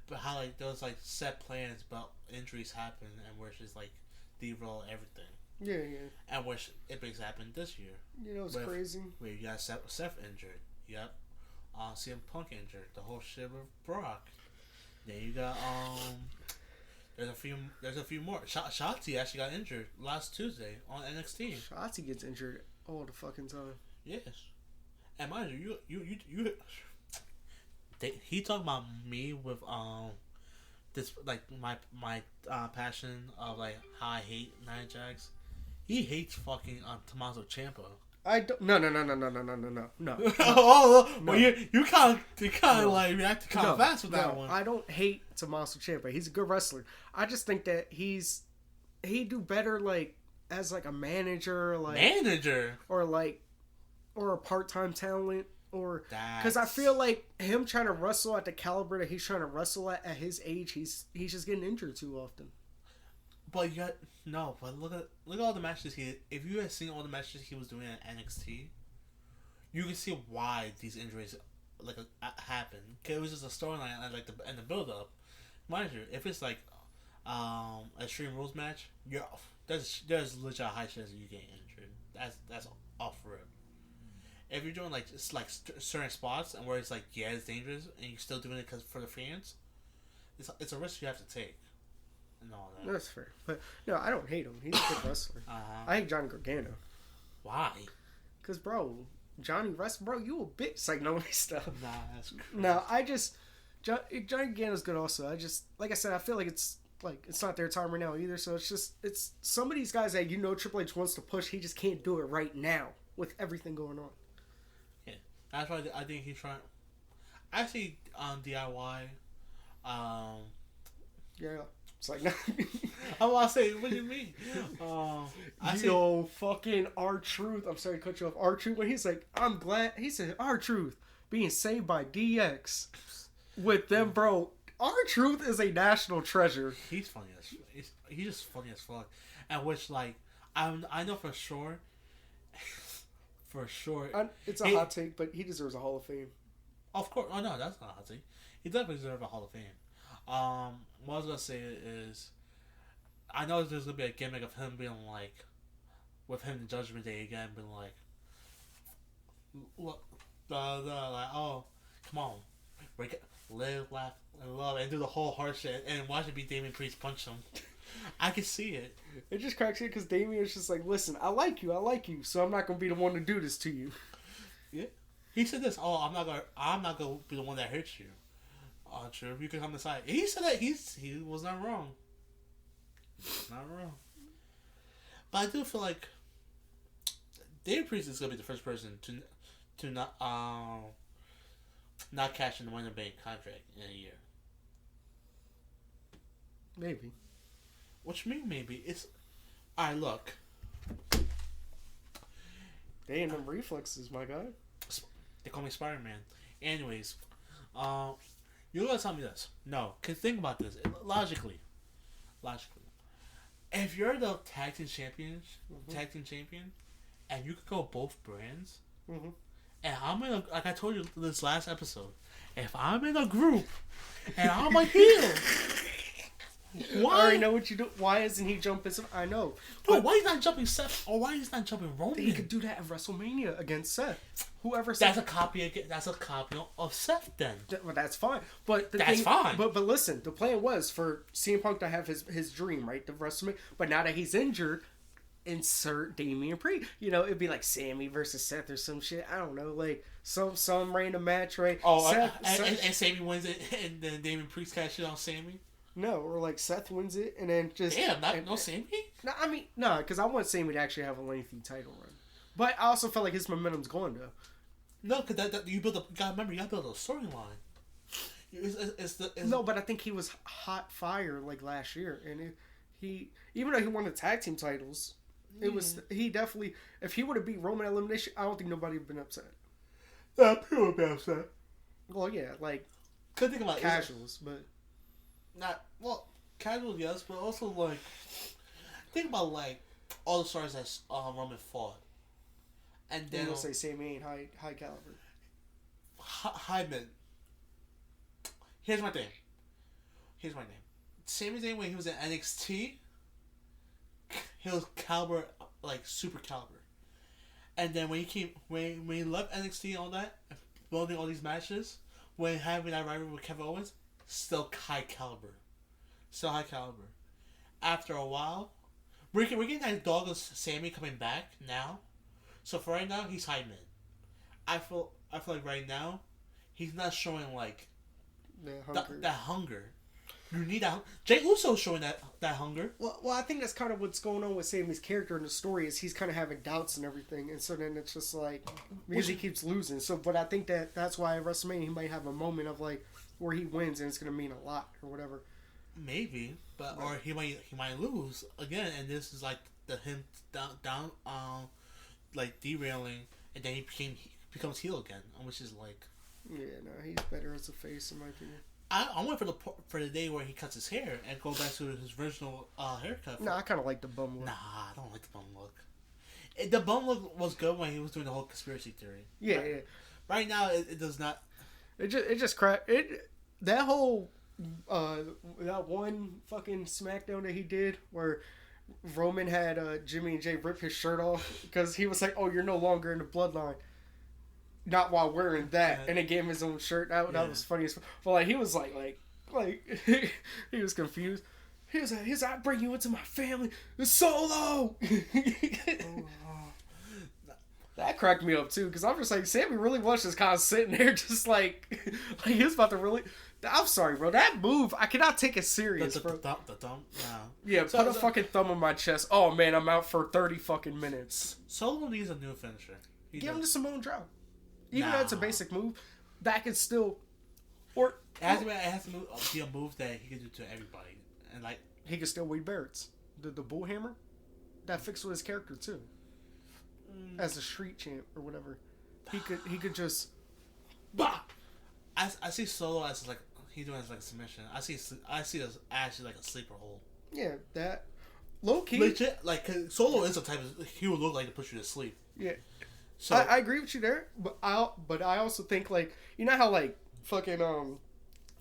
But how like there was like set plans, but injuries happen, and where she's like derail everything. Yeah. And which it brings happened this year. You know, it's crazy. Where you got Seth injured. Yep. CM Punk injured. The whole shit with Brock. Then you got There's a few more. Shotzi actually got injured last Tuesday on NXT. Shotzi gets injured all the fucking time. Yes. And mind you, he talked about me with this like my passion of like how I hate Nia Jax. He hates fucking Tommaso Ciampa. I don't. No. Well, you kind of like reacted kind of fast with that one. I don't hate Tommaso Ciampa. He's a good wrestler. I just think that he'd do better like as like a manager, or a part-time talent, or because I feel like him trying to wrestle at the caliber that he's trying to wrestle at his age, he's just getting injured too often. But but look at all the matches if you had seen all the matches he was doing at NXT, you can see why these injuries like happen. Cause it was just a storyline and the build up. Mind you, if it's like Extreme Rules match, there's legit a high chance that you get injured. That's off rip. If you're doing like it's like certain spots and where it's like it's dangerous and you're still doing it because for the fans, it's a risk you have to take and all that. That's fair, but no, I don't hate him. He's a good wrestler. I hate Johnny Gargano. Why? Cause bro, Johnny bro, you a bitch. It's like nobody stuff. Nah, that's crazy. No, Johnny Gargano's good also. I just like I said, I feel like it's not their time right now either. So it's some of these guys that Triple H wants to push. He just can't do it right now with everything going on. Yeah, that's why I think he's trying. Actually, on DIY, yeah, it's like no. I want to say, what do you mean? Fucking R-Truth. I'm sorry to cut you off. R-Truth when he's like, I'm glad he said R-Truth being saved by DX with them, bro. R-Truth is a national treasure. He's funny as he's just funny as fuck. And which like I know for sure. It's a hot take, but he deserves a Hall of Fame. Of course. Oh no, that's not a hot take. He definitely deserves a Hall of Fame. What I was gonna say is, I know there's gonna be a gimmick of him being like, with him in Judgment Day again, being like, look, like, oh, come on, live, laugh, and love, and do the whole hard shit, and watch it be Damian Priest punch him. I can see it. It just cracks me because Damian's just like, listen, I like you, so I'm not gonna be the one to do this to you. Yeah, he said this. Oh, I'm not gonna be the one that hurts you. Oh, true. You can come aside. He said that he was not wrong. Not wrong. But I do feel like Damian Priest is gonna be the first person to not cash in the Money in the Bank contract in a year. Maybe. What you mean? Maybe it's. Alright, look. They ain't them reflexes, my guy. They call me Spider-Man. Anyways, you're gonna tell me this? No, cause think about this logically. If you're the tag team champion, and you could go both brands, and I'm in like I told you this last episode, if I'm in a group and I'm a heel, why? I already know what you do. Why isn't he jumping? I know. Dude, why he's not jumping Seth? Or why he's not jumping Roman? He could do that at WrestleMania against Seth. Whoever. That's a copy of Seth. Then. Well, that's fine. But that's fine. But listen, the plan was for CM Punk to have his dream, right? The WrestleMania. But now that he's injured, insert Damian Priest. It'd be like Sammy versus Seth or some shit. I don't know, like some random match, right? Oh, Seth, and Sammy wins it, and then Damian Priest cashes on Sammy. No, or like Seth wins it, and then just no Sammy. No, because I want Sammy to actually have a lengthy title run. But I also felt like his momentum's going though. No, because you build up. You gotta build a storyline. No, but I think he was hot fire like last year, and he even though he won the tag team titles, he definitely if he would have beat Roman elimination, I don't think nobody would have been upset. People would be upset. Well, yeah, like could think about casuals, but. Not well, casual yes, but also like think about like all the stars that Roman fought, and then you'll say Sammy ain't high caliber. Hyman. Here's my thing. Sami Zayn when he was in NXT, he was caliber like super caliber, and then when he left NXT and all that, building all these matches, when having that rivalry with Kevin Owens. Still high caliber. After a while, we're getting that dog of Sammy coming back now. So for right now, he's high mid. I feel like right now, he's not showing like that hunger. You need that. Jey Uso's showing that hunger. Well, I think that's kind of what's going on with Sammy's character in the story is he's kind of having doubts and everything, and so then it's just like because he keeps losing. So, but I think that's why at WrestleMania he might have a moment of like. Where he wins and it's gonna mean a lot or whatever. Maybe, but right. Or he might lose again, and this is like him down like derailing, and then he becomes heel again, which is like. Yeah, no, he's better as a face in my opinion. I went for the day where he cuts his hair and go back to his original haircut. I kind of like the bum look. Nah, I don't like the bum look. The bum look was good when he was doing the whole conspiracy theory. Yeah, right, yeah. Right now, it does not. It just cracked it. That whole that one fucking SmackDown that he did where Roman had Jimmy and Jay rip his shirt off because he was like, "Oh, you're no longer in the bloodline." Not while wearing that, and it gave him his own shirt. That was funny as fuck. But like he was like he was confused. He was like, "I bring you into my family, it's Solo." That cracked me up too, because I'm just like, Sammy really was just kind of sitting there, just like he was about to really. I'm sorry, bro. That move, I cannot take it serious, bro. The thumb, no. Yeah, put a fucking thumb on my chest. Oh man, I'm out for 30 fucking minutes. Solo needs a new finisher. Give him the Samoan drop. Even though it's a basic move, that can still, or it has to be a move that he can do to everybody, and like he can still Wade Barrett's the bull hammer. That fits with his character too. As a street champ or whatever, he could just. Bah! I see Solo as like he's doing it as like a submission. I see it as actually like a sleeper hole. Yeah, that low key. Legit, like Solo is the type of he would look like to put you to sleep. Yeah. So I agree with you there, but I also think like you know how like fucking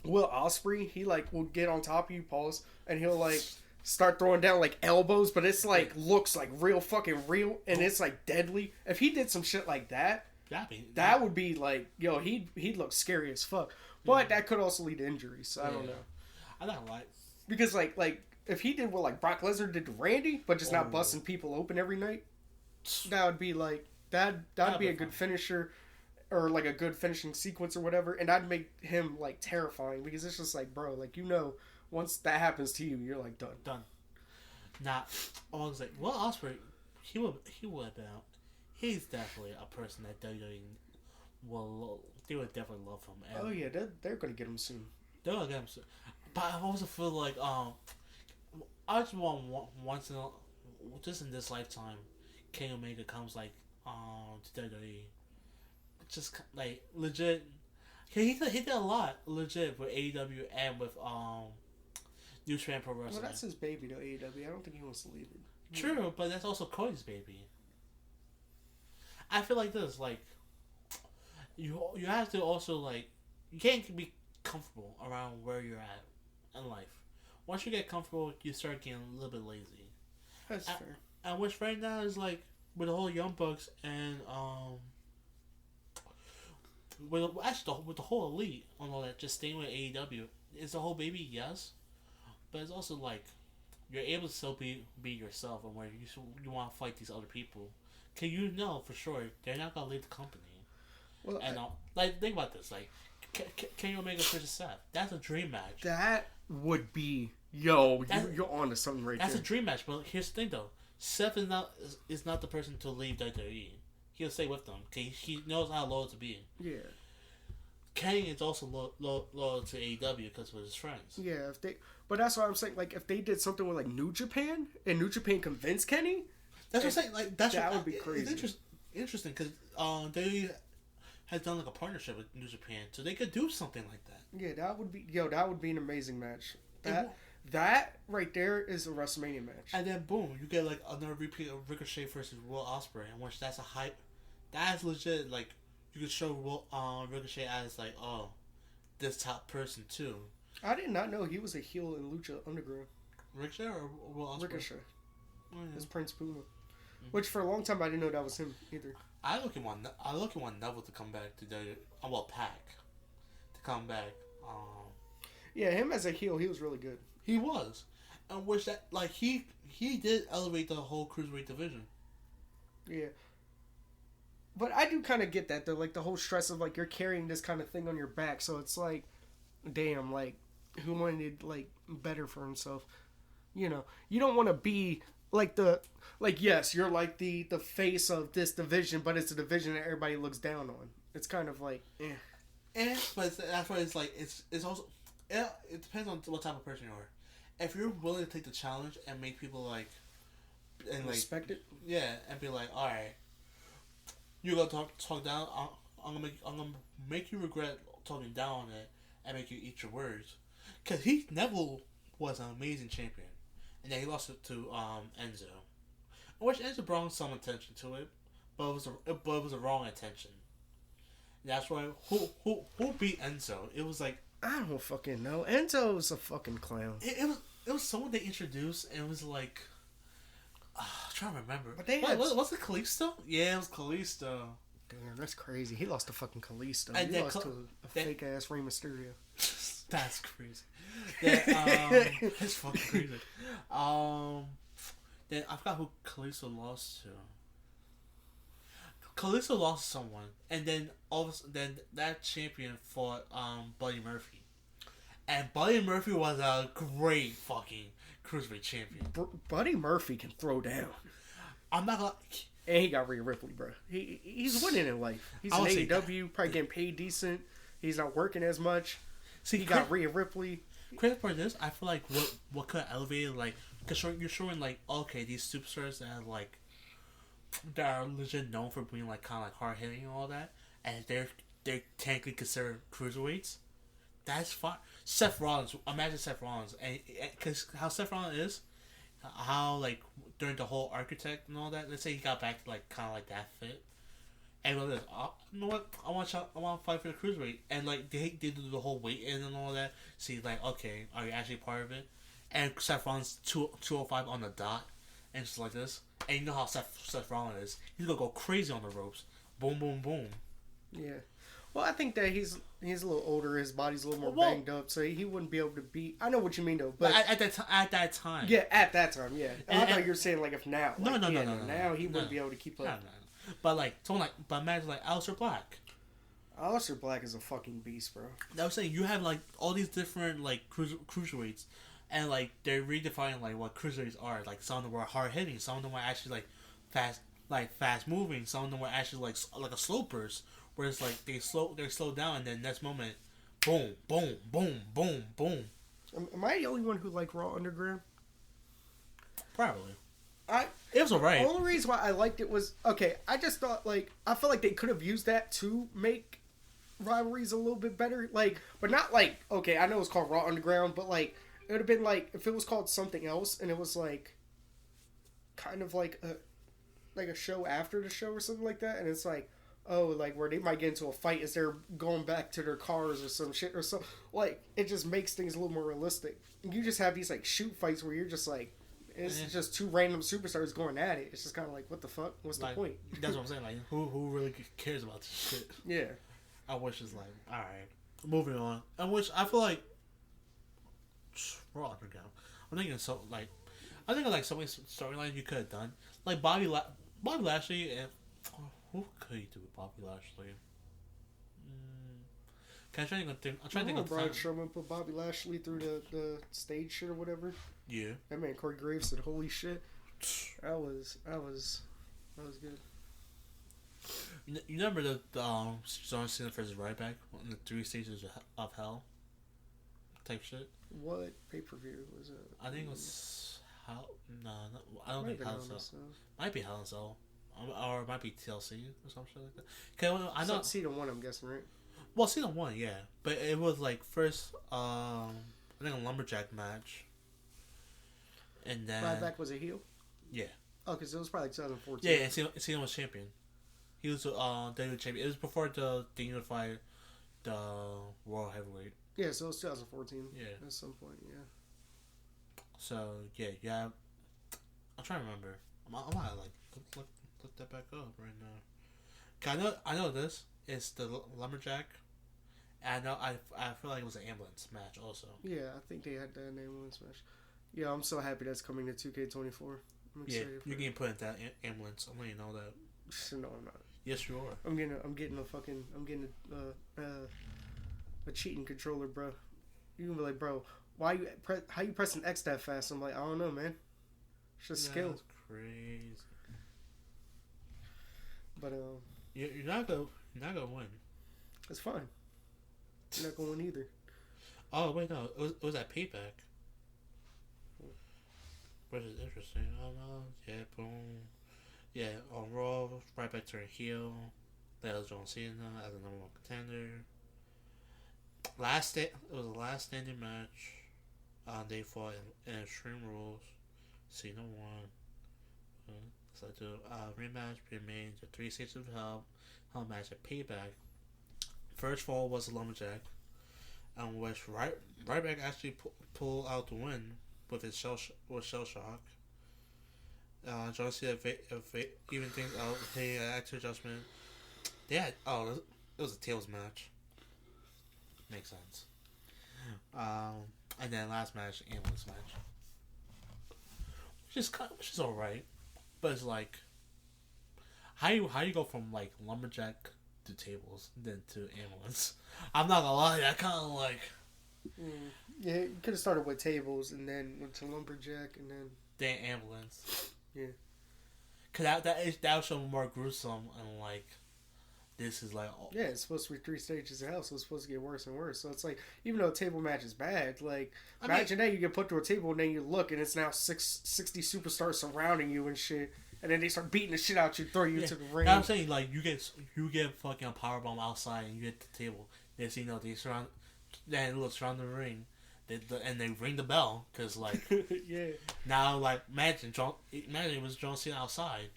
Will Ospreay, he like will get on top of you, pause, and he'll like start throwing down like elbows, but it's like looks like real fucking real, and it's like deadly. If he did some shit like that, that would be like yo, he'd look scary as fuck. But that could also lead to injuries. So I don't know. I don't like because like if he did what like Brock Lesnar did to Randy, but just not busting people open every night, that would be like. That'd be a good finisher, or like a good finishing sequence or whatever, and I'd make him like terrifying because it's just like, bro, like once that happens to you, you're like done. Not all was like, well, Ospreay, he would have been out. He's definitely a person that WWE they would definitely love him. And oh yeah, they're gonna get him soon. They're gonna get him soon, but I also feel like I just want once in just in this lifetime, Kenny Omega comes like. To WWE, just like legit. He did a lot legit with AEW and with New Japan Pro Wrestling. Well, that's his baby to AEW. I don't think he wants to leave it. True, but that's also Cody's baby. I feel like this, like you have to also like you can't be comfortable around where you're at in life. Once you get comfortable, you start getting a little bit lazy. That's fair. And which right now is like. With the whole Young Bucks and with the whole Elite and all that, just staying with AEW, is the whole baby, yes, but it's also like you're able to still be yourself and where you want to fight these other people, cause you know for sure they're not gonna leave the company. Well, and like think about this, like Kenny Omega versus Seth, that's a dream match. That would be you're on to something right there. That's a dream match, but here's the thing though. Seth is not the person to leave WWE. He'll stay with them. Okay, he knows how loyal to be. Yeah. Kenny is also loyal to AEW because of his friends. Yeah, but that's what I'm saying. Like, if they did something with like New Japan and New Japan convinced Kenny, that's what I'm saying. Like, that would be crazy. It's interesting because they has done like a partnership with New Japan, so they could do something like that. Yeah, that would be an amazing match. That right there is a WrestleMania match. And then boom, you get like another repeat of Ricochet versus Will Ospreay, in which that's a hype. That's legit. Like you could show Ricochet as like this top person too. I did not know he was a heel in Lucha Underground. Ricochet or Will Ospreay? Ricochet. Oh, yeah. It's Prince Puma. Mm-hmm. Which for a long time I didn't know that was him either. I look at one Neville to come back to Pac to come back. Yeah, him as a heel, he was really good. He was, and which that like he did elevate the whole cruiserweight division. Yeah, but I do kind of get that though, like the whole stress of like you're carrying this kind of thing on your back, so it's like, damn, like who wanted like better for himself? You know, you don't want to be like yes, you're like the face of this division, but it's a division that everybody looks down on. It's kind of like, but that's why it's like it's also. It depends on what type of person you are. If you're willing to take the challenge and make people like and respect it, yeah, and be like, all right, you're gonna talk down. I'm gonna make you regret talking down on it and make you eat your words. Cause Neville was an amazing champion, and then he lost it to Enzo. Which Enzo brought some attention to it, but it was a wrong attention. That's why who beat Enzo? It was like I don't fucking know. Enzo's a fucking clown. it was someone they introduced, and it was like I'm trying to remember. But they was it Kalisto? Yeah, it was Kalisto. Damn, that's crazy. He lost to fucking Kalisto. And He then lost to a fake ass Rey Mysterio. That's crazy. That's fucking crazy. Then I forgot who Kalisto lost to. Kalisto lost to someone, and then then that champion fought Buddy Murphy, and Buddy Murphy was a great fucking cruiserweight champion. Buddy Murphy can throw down. I'm not gonna. And he got Rhea Ripley, bro. He's winning in life. He's in AEW, probably getting paid decent. He's not working as much. See, he got Rhea Ripley. Credit for this, I feel like what could have elevated, like, because you're showing, like, okay, these superstars that are legit known for being, like, kind of like hard hitting and all that, and they're technically considered cruiserweights. That's fine. Seth Rollins, imagine Seth Rollins, and because how Seth Rollins is, how, like, during the whole architect and all that, let's say he got back to, like, kind of like that fit. And like, you know what? I want to fight for the cruiserweight, and like they do the whole weight in and all that. See, like, okay, are you actually part of it? And Seth Rollins 205 on the dot, and just like this. And you know how Seth Rollins is. He's gonna go crazy on the ropes. Boom, boom, boom. Yeah. Well, I think that he's a little older. His body's a little more banged up, so he wouldn't be able to beat. I know what you mean, though. But at that time. Yeah, at that time, yeah. I thought you were saying like if now. Like, no. Now he wouldn't be able to keep up. No. But like, but imagine like Aleister Black. Aleister Black is a fucking beast, bro. I was saying you have like all these different like cruiserweights, and like they're redefining like what cruiserweights are. Like some of them were hard hitting, some of them were actually fast moving, some of them were actually like a slow burst, where it's like they slow down, and then next moment, boom, boom, boom, boom, boom. Am I the only one who like Raw Underground? Probably. It was alright. The only reason why I liked it was okay. I just thought I felt like they could have used that to make rivalries a little bit better. Like, but not like okay. I know it's called Raw Underground, but like it would have been like if it was called something else and it was like kind of like a show after the show or something like that, and it's like oh like where they might get into a fight as they're going back to their cars or some shit or so. Like it just makes things a little more realistic. You just have these like shoot fights where you're just like. It's just two random superstars going at it. It's just kind of like, what the fuck? What's the point? That's what I'm saying. Like, who really cares about this shit? Yeah. I wish it's like, all right, moving on. I feel like Raw Underground. I'm thinking so like, I think of like so many storylines you could have done. Like Bobby Lashley and who could you do with Bobby Lashley? Can I try to think? I'm trying to think of Braun Strowman put Bobby Lashley through the stage shit or whatever. Yeah. That man Corey Graves said, "Holy shit!" That was good. You remember the John Cena versus Ryback in the 3 stages of hell type shit? What pay-per-view was it? I think it was Hell. No, I don't think Hell in a Cell. Might be Hell in a Cell, or it might be TLC or some shit like that. Okay, I know. Season 1, I'm guessing, right? Well, season 1, yeah, but it was like first, I think a lumberjack match, and then Ryback was a heel. Yeah. Oh, because it was probably like 2014. Yeah, and Cena was champion. He was WWE champion. It was before they unified the World Heavyweight. Yeah, so it was 2014. Yeah. At some point, yeah. So yeah. I'm trying to remember. I'm gonna like look that back up right now. I know this is the lumberjack. And I feel like it was an ambulance match also. Yeah, I think they had that ambulance match. Yeah, I'm so happy that's coming to 2K24. I'm excited. Yeah, you're getting put in that ambulance. I'm letting you know that. No, I'm not. Yes, you are. I'm getting a cheating controller, bro. You can be like, bro, how you pressing X that fast? I'm like, I don't know, man. It's just skill. That's crazy. But you're not gonna win. It's fine. You're not gonna win either. Oh wait, no, it was that payback. Which is interesting. I don't know. Yeah, boom. Yeah, on Raw, right back to her heel. That was John Cena as a number 1 contender. It was the last standing match. They fought in Extreme Rules. Cena won. So to rematch remains the 3 stages of hell match at Payback. First fall was a lumberjack, and which Ryback actually pulled out the win with his shell shock. John Cena even things out, hitting an extra adjustment. It was a tables match. Makes sense. And then last match, ambulance match, which is alright, but it's like how you go from like lumberjack to tables then to ambulance. I'm not gonna lie, that kind of like yeah, you could have started with tables and then went to lumberjack and then ambulance. Yeah, cause that would show more gruesome and like. This is like yeah, it's supposed to be 3 stages of hell, so it's supposed to get worse and worse. So it's like, even though a table match is bad, like imagine that you get put to a table and then you look and it's now 60 superstars surrounding you and shit, and then they start beating the shit out you, throw you to the ring. I'm saying like you get fucking a powerbomb outside and you hit the table. They surround the ring, and they ring the bell because like yeah. Now like imagine it was John Cena outside,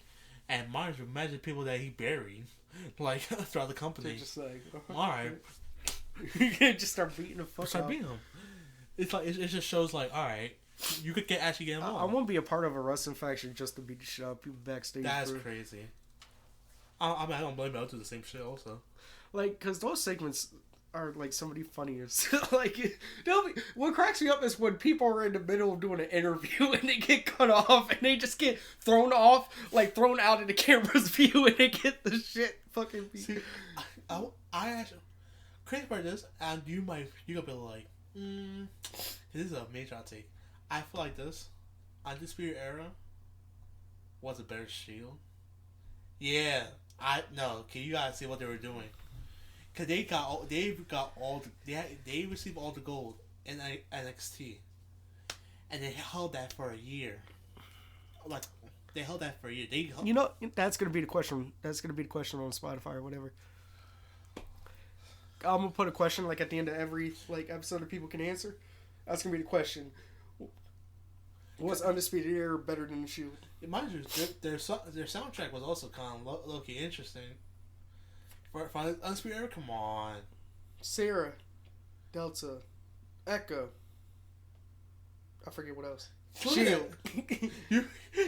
and imagine people that he buried. Like throughout the company, they're just like, all right, you can't just start beating the fuck out. Beating them. It's like it just shows like, all right, you could actually get involved. I won't be a part of a wrestling faction just to beat the shit out of people backstage. That's crazy. I don't blame it. I'll do the same shit also. Like, cause those segments are like some of the funniest. Like, what cracks me up is when people are in the middle of doing an interview and they get cut off and they just get thrown off, like thrown out of the camera's view, and they get the shit fucking beat. See, I actually crazy part is, and you gonna be like, this is a major hot take. I feel like this Undisputed Era was a better Shield. Yeah, okay, you gotta see what they were doing. Cause they received all the gold in NXT, and they held that for a year. Like they held that for a year. That's gonna be the question. That's gonna be the question on Spotify or whatever. I'm gonna put a question like at the end of every like episode that people can answer. That's gonna be the question. Was Undisputed Era better than the Shield? Mind you, their soundtrack was also kind of low-key interesting. For Undisputed Era, come on. Sarah, Delta, Echo. I forget what else. Shield.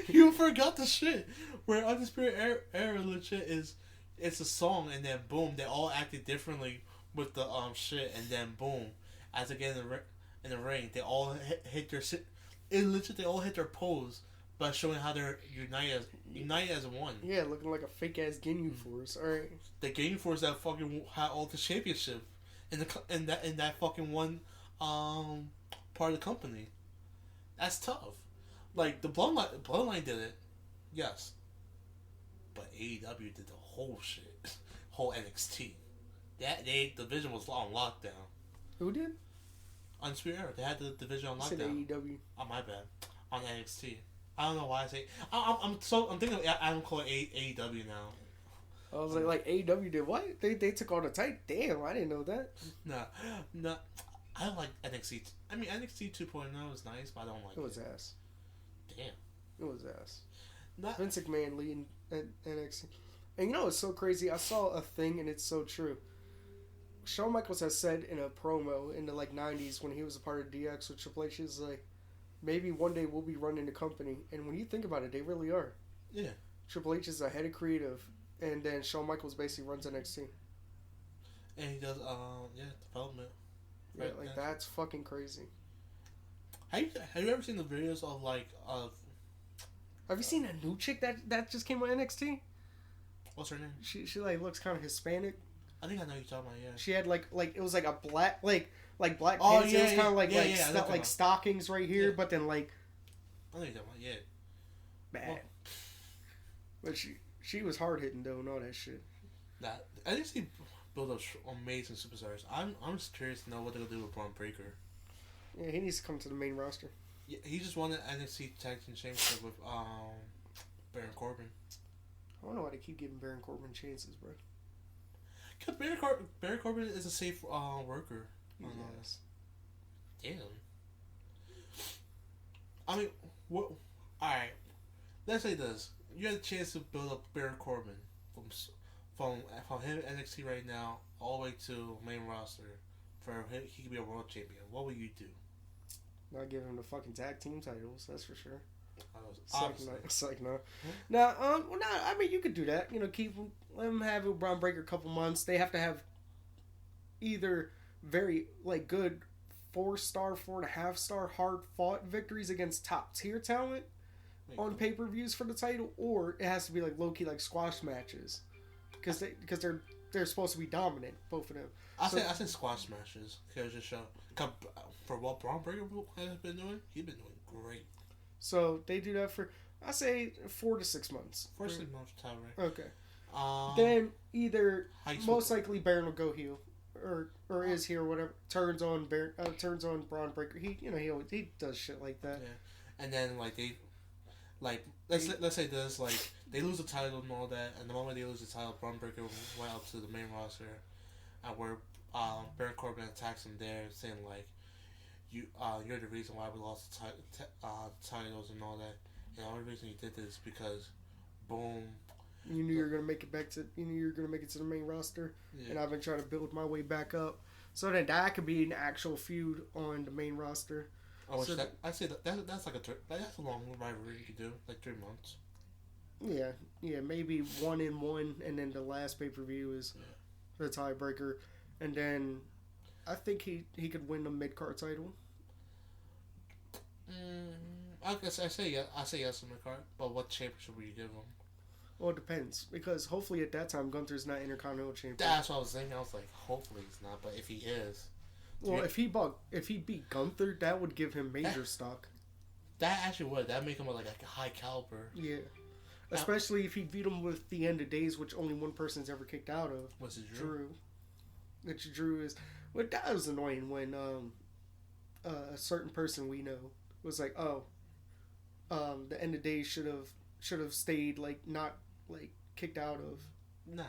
You forgot the shit. Where Undisputed Era legit is, it's a song and then boom, they all acted differently with the shit and then boom, as they get in the ring, they all hit their shit. It legit, they all hit their pose by showing how they're united as one. Yeah, looking like a fake ass Ginyu Force. All right. The Ginyu Force that fucking had all the championship in that fucking one part of the company. That's tough. Like the Bloodline did it, yes. But AEW did the whole shit, whole NXT. The division was on lockdown. Who did? Undisputed Era. They had the division on I said lockdown. AEW. Oh my bad. On NXT. I don't know why I say. I'm thinking of I'm calling AEW now. I was like AEW did what? They took all the tight. Damn, I didn't know that. No. I don't like NXT. I mean NXT 2.0 is nice, but I don't like it. It was ass. Damn. It was ass. Vince McMahon leading NXT. And you know what's so crazy? I saw a thing and it's so true. Shawn Michaels has said in a promo in the like 90s when he was a part of DX with Triple H, he's like, maybe one day we'll be running the company. And when you think about it, they really are. Yeah. Triple H is the head of creative, and then Shawn Michaels basically runs NXT. And he does development. Yeah, right, like that's fucking crazy. Have you ever seen the videos of Have you seen a new chick that just came on NXT? What's her name? She like looks kind of Hispanic. I think I know you're talking about. Yeah. She had like it was like a black black pants. Oh, it was kind of like stockings right here, yeah. but then like. I know you're talking about. Yeah. Bad. Well, but she was hard hitting though and all that shit. I just see build up amazing superstars. I'm just curious to know what they'll do with Braun Breaker. Yeah, he needs to come to the main roster. Yeah, he just won the NXT Tag Team Championship with Baron Corbin. I don't know why they keep giving Baron Corbin chances, bro. Cause Baron Corbin is a safe worker. Yes. Damn. I mean, what? All right. Let's say this. you had a chance to build up Baron Corbin from from him NXT right now all the way to main roster for him. He could be a world champion. What would you do? Not give him the fucking tag team titles, that's for sure. Obviously. No. Now, well, nah, I mean, you could do that. You know, let him have a Braun Breaker a couple months. They have to have either very, like, good 4-star, 4.5-star hard fought victories against top tier talent on pay-per-views for the title, or it has to be, like, low-key, like, squash matches. Because they're supposed to be dominant, both of them. I say squash matches. Because just show. For what Braun Breaker has been doing, he's been doing great. So they do that for, I say, 4 to 6 months. 4 to 6 months, right? Okay. Then either most likely Baron will go heel, or is heel, or whatever. Turns on Braun Breaker. He does shit like that. Yeah, and then let's say this, like, they lose the title and all that, and the moment they lose the title, Braun Breaker went up to the main roster, and where Baron Corbin attacks him there, saying like, you're the reason why we lost the titles and all that. And the only reason you did this is because, boom. You knew you were gonna make it back to. You knew you were gonna make it to the main roster, and I've been trying to build my way back up. So then that could be an actual feud on the main roster. Oh, so I say that's like that's a long rivalry you could do, like 3 months. Yeah, maybe 1-1, and then the last pay-per-view is the tiebreaker, and then I think he could win the mid-card title. I guess I say yes on the card, but what championship would you give him? Well, it depends, because hopefully at that time Gunther's not Intercontinental Champion. That's what I was thinking. I was like, hopefully he's not, but if he is, well, if he beat Gunther, that would give him major stock. That actually would. That'd make him like a high caliber. Yeah. Especially if he beat him with the End of Days, which only one person's ever kicked out of. Was it Drew? Which Drew is. Well, that was annoying when a certain person we know was like, the End of Days should have stayed, like, not, like, kicked out of. Nah.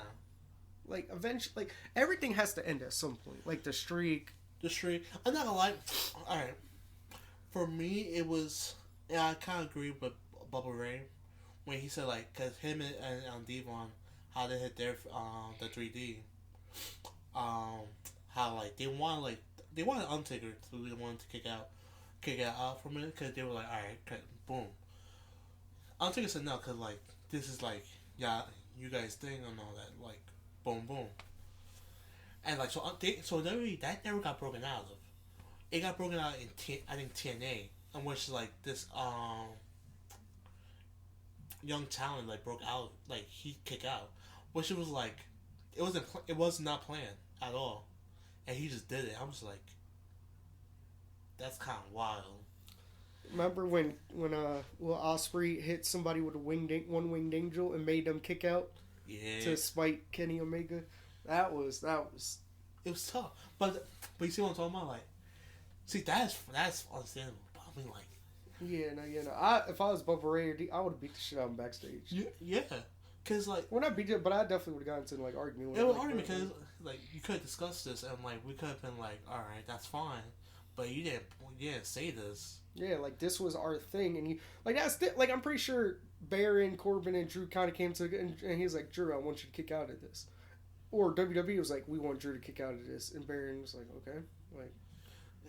Like, eventually, like, everything has to end at some point. Like, the streak. I'm not gonna lie. Alright. For me, it was. Yeah, I kind of agree with Bubba Ray when he said, like, because him and Devon, how they hit their the 3D, how, like, they wanted Undertaker to be the one to kick out from it, because they were like, alright, boom. Undertaker said no, because, like, this is like, yeah, you guys thing and all that, like, boom, boom. And, like, that never got broken out of. It got broken out in I think TNA, in which, like, this young talent, like, broke out, like, he kicked out, which it was like, it was not planned at all, and he just did it. I'm just like, that's kind of wild. Remember when Will Ospreay hit somebody with a one-winged angel and made them kick out? Yeah. To spite Kenny Omega? That was. It was tough, but you see what I'm talking about? Like, see, that's understandable. But I mean, like. Yeah. If I was Bubba Ray, I would have beat the shit out of him backstage. Yeah. Cause, like. Well, not beat it, but I definitely would have gotten into, like, argument with him. It was like, argument because, like, you could have discussed this and, like, we could have been like, all right, that's fine, but you didn't say this. Yeah, like, this was our thing, and like, I'm pretty sure Baron, Corbin, and Drew kind of came to, and he's like, Drew, I want you to kick out of this. Or WWE was like, we want Drew to kick out of this, and Baron was like, okay, like.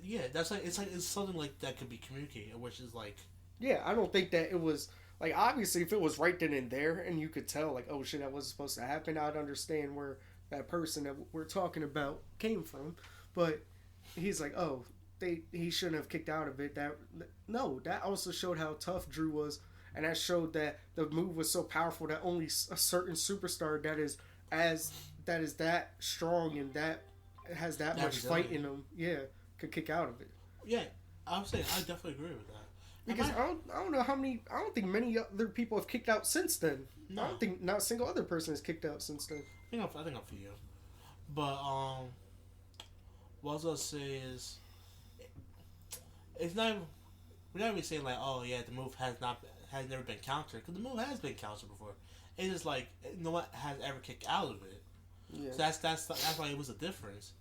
Yeah, that's like it's something like that could be communicated, which is like. Yeah, I don't think that it was, like, obviously if it was right then and there, and you could tell, like, oh shit, that wasn't supposed to happen, I'd understand where that person that we're talking about came from, but he's like, oh, he shouldn't have kicked out of it. That also showed how tough Drew was, and that showed that the move was so powerful that only a certain superstar that is that strong and that has that much fight in them, could kick out of it. Yeah, I would say I definitely agree with that. Because I don't know how many. I don't think many other people have kicked out since then. No. I don't think not a single other person has kicked out since then. I think I'm for you, but what I was gonna say is. It's not. We're not even saying like, oh yeah, the move has never been countered, because the move has been countered before. It's just like no one has ever kicked out of it. Yeah. So that's why it was a difference.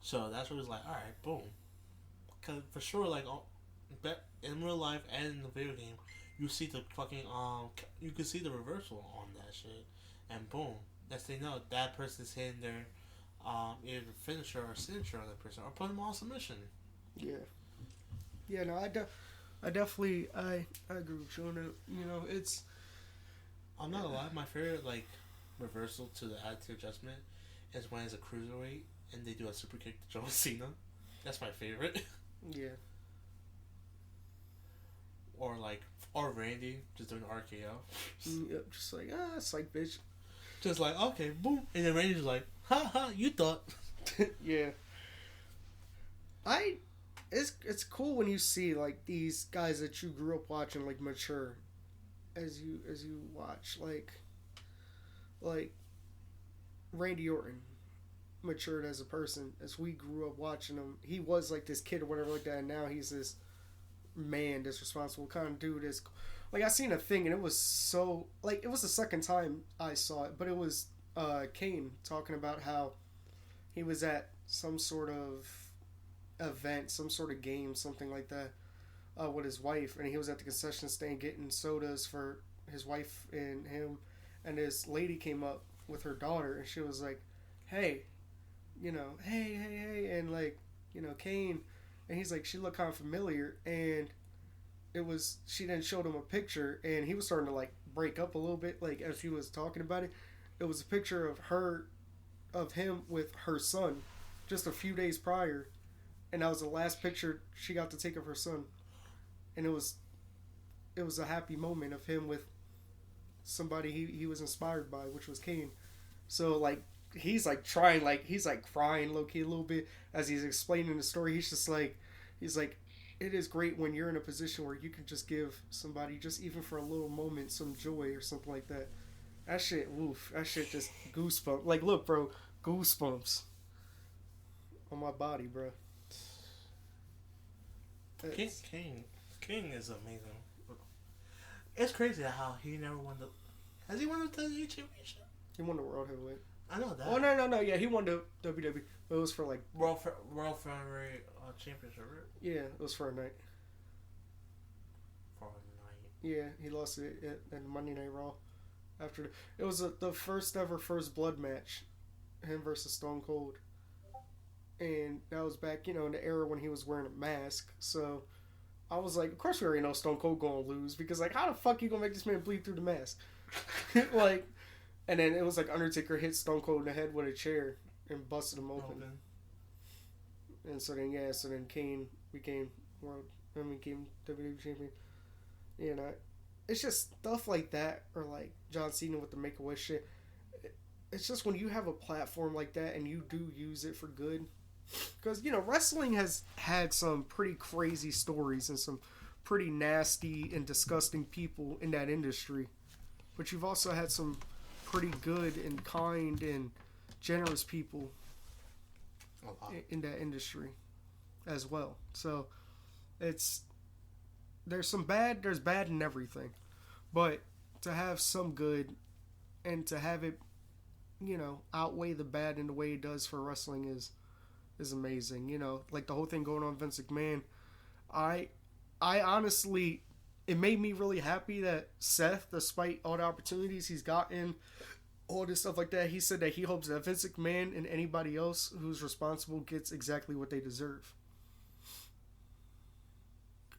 So that's what it was like. All right, boom. Because for sure, like in real life and in the video game, you see the fucking you can see the reversal on that shit, and boom, next thing you know, that person's hitting their either finisher or signature on that person, or put them on submission. Yeah. Yeah. No, I definitely I agree with you on it. You know, it's. I'm not gonna lie, my favorite like reversal to the attitude adjustment is when it's a cruiserweight and they do a super kick to John Cena. That's my favorite. Yeah. Or Randy just doing RKO. Yep. Just like it's like bitch. Just like okay, boom, and then Randy's like, ha ha, you thought. Yeah. It's cool when you see like these guys that you grew up watching like mature as you watch like Randy Orton matured as a person as we grew up watching him. He was like this kid or whatever like that, and now he's this man, this responsible kind of dude. Is like I seen a thing and it was so like it was the second time I saw it, but it was Kane talking about how he was at some sort of event, some sort of game, something like that, with his wife, and he was at the concession stand getting sodas for his wife and him, and this lady came up with her daughter, and she was like, "Hey, hey," and like, Kane, and he's like, she looked kind of familiar, and it was she then showed him a picture, and he was starting to like break up a little bit, like as he was talking about it. It was a picture of him with her son, just a few days prior, and that was the last picture she got to take of her son, and it was a happy moment of him with somebody he was inspired by, which was Kane. So like he's like trying, like he's like crying low key a little bit as he's explaining the story. He's like it is great when you're in a position where you can just give somebody, just even for a little moment, some joy or something like that. That shit, woof. That shit just goosebumps. Like, look, bro, goosebumps on my body, bro. King is amazing. It's crazy how he never won the. Has he won the WWE Championship? He won the World Heavyweight. I know that. Oh no! Yeah, he won the WWE. But it was for like World Featherweight Championship, right? Yeah, it was for a night. For a night. Yeah, he lost it at Monday Night Raw. It was the first ever first blood match, him versus Stone Cold, and that was back in the era when he was wearing a mask. So I was like, of course we already know Stone Cold gonna lose, because like how the fuck you gonna make this man bleed through the mask? Like, and then it was like Undertaker hit Stone Cold in the head with a chair and busted him open. And so then Kane became WWE champion. It's just stuff like that, or like John Cena with the Make-A-Wish shit. It's just when you have a platform like that and you do use it for good. Because, wrestling has had some pretty crazy stories and some pretty nasty and disgusting people in that industry. But you've also had some pretty good and kind and generous people in that industry as well. So there's bad in everything, but to have some good and to have it outweigh the bad in the way it does for wrestling is amazing. Like the whole thing going on Vince McMahon, I honestly, it made me really happy that Seth, despite all the opportunities he's gotten, all this stuff like that, he said that he hopes that Vince McMahon and anybody else who's responsible gets exactly what they deserve.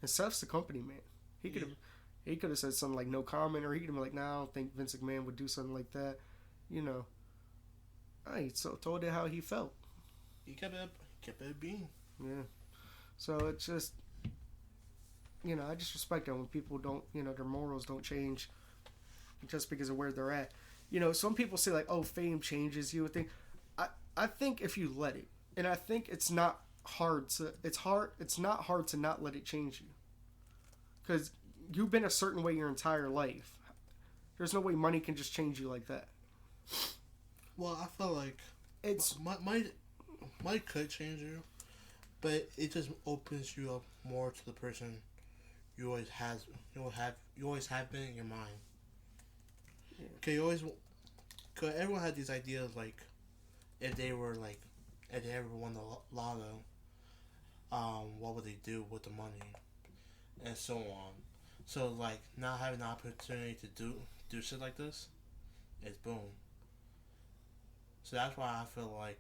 And Seth's the company man. He could have said something like no comment, or he could have been like, nah, I don't think Vince McMahon would do something like that. I told it how he felt. He kept it being. Yeah. So it's just, I just respect that when people don't, their morals don't change just because of where they're at. Some people say like, oh, fame changes you. I think if you let it, and I think it's not hard to not let it change you. Because you've been a certain way your entire life. There's no way money can just change you like that. Well, I feel like it's money could change you, but it just opens you up more to the person you always have been in your mind. Yeah. Cause everyone had these ideas like, if they ever won the lotto, what would they do with the money, and so on. So like not having the opportunity to do shit like this, it's boom. So that's why I feel like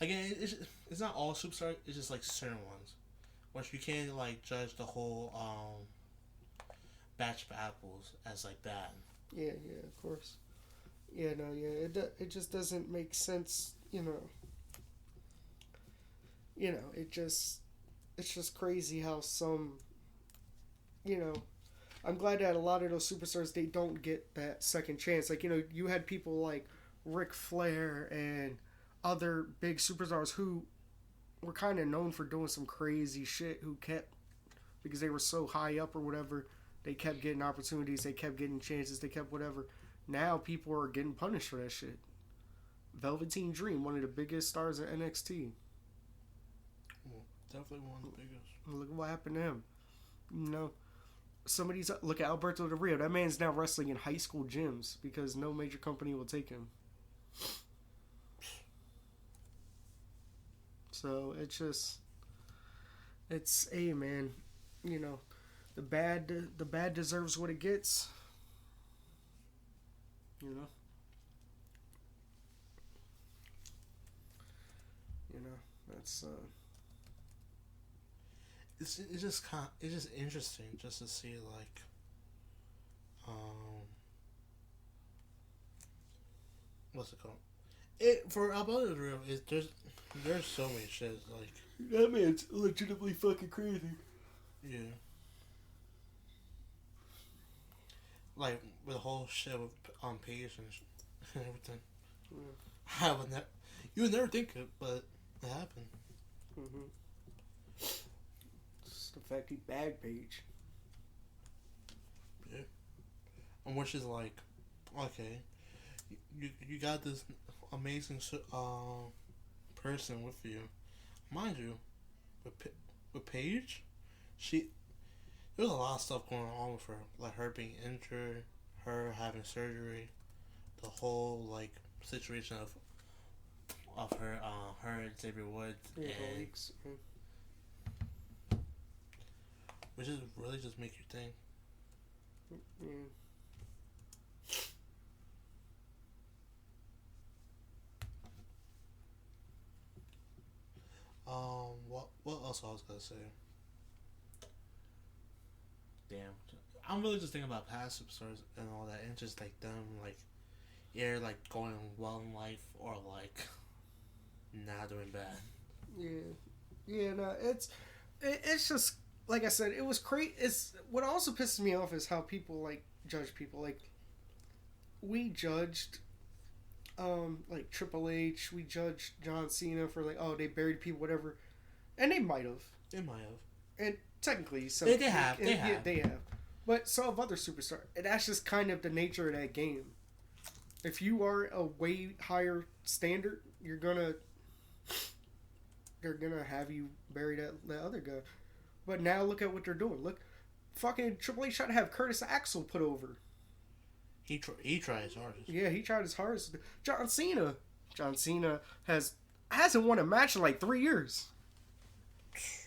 again it's not all superstars. It's just like certain ones, which you can't like judge the whole batch of apples as like bad. Yeah, yeah, of course. Yeah, no, yeah, it just doesn't make sense, you know. It's just crazy how some, you know, I'm glad that a lot of those superstars they don't get that second chance. Like, you had people like Ric Flair and other big superstars who were kind of known for doing some crazy shit who kept because they were so high up or whatever, they kept getting opportunities, they kept getting chances, they kept whatever. Now people are getting punished for that shit. Velveteen Dream, one of the biggest stars in NXT. Well, definitely one of the biggest. Look at what happened to him. You know, look at Alberto Del Rio. That man's now wrestling in high school gyms because no major company will take him. So it's hey man, you know, the bad deserves what it gets. You know. That's it's just interesting just to see like what's it called? It for Alberto Del Rio is there's so many shit like that man's legitimately fucking crazy. Yeah. Like with the whole shit with Paige and everything. Yeah. You would never think it, but it happened. Just the fact he bagged Paige. Yeah. And which is like, okay, you got this amazing person with you, mind you, with Paige, there's a lot of stuff going on with her, like her being injured, her having surgery, the whole like situation of her and Xavier Woods, yeah, and which is really just make you think. Yeah. What else I was gonna say? Damn, I'm really just thinking about past superstars and all that, and just like them, like either like going well in life or like not doing bad. Yeah. No, it's just like I said, it was great. It's what also pisses me off is how people like judge people. Like we judged, like Triple H. We judged John Cena for like, oh, they buried people, whatever, and they might have. They might have. And technically, so they have. They have. But so have other superstars. And that's just kind of the nature of that game. If you are a way higher standard, they're gonna have you bury that other guy. But now look at what they're doing. Look, fucking Triple H tried to have Curtis Axel put over. He tried his hardest. Yeah, he tried his hardest. John Cena hasn't won a match in like 3 years.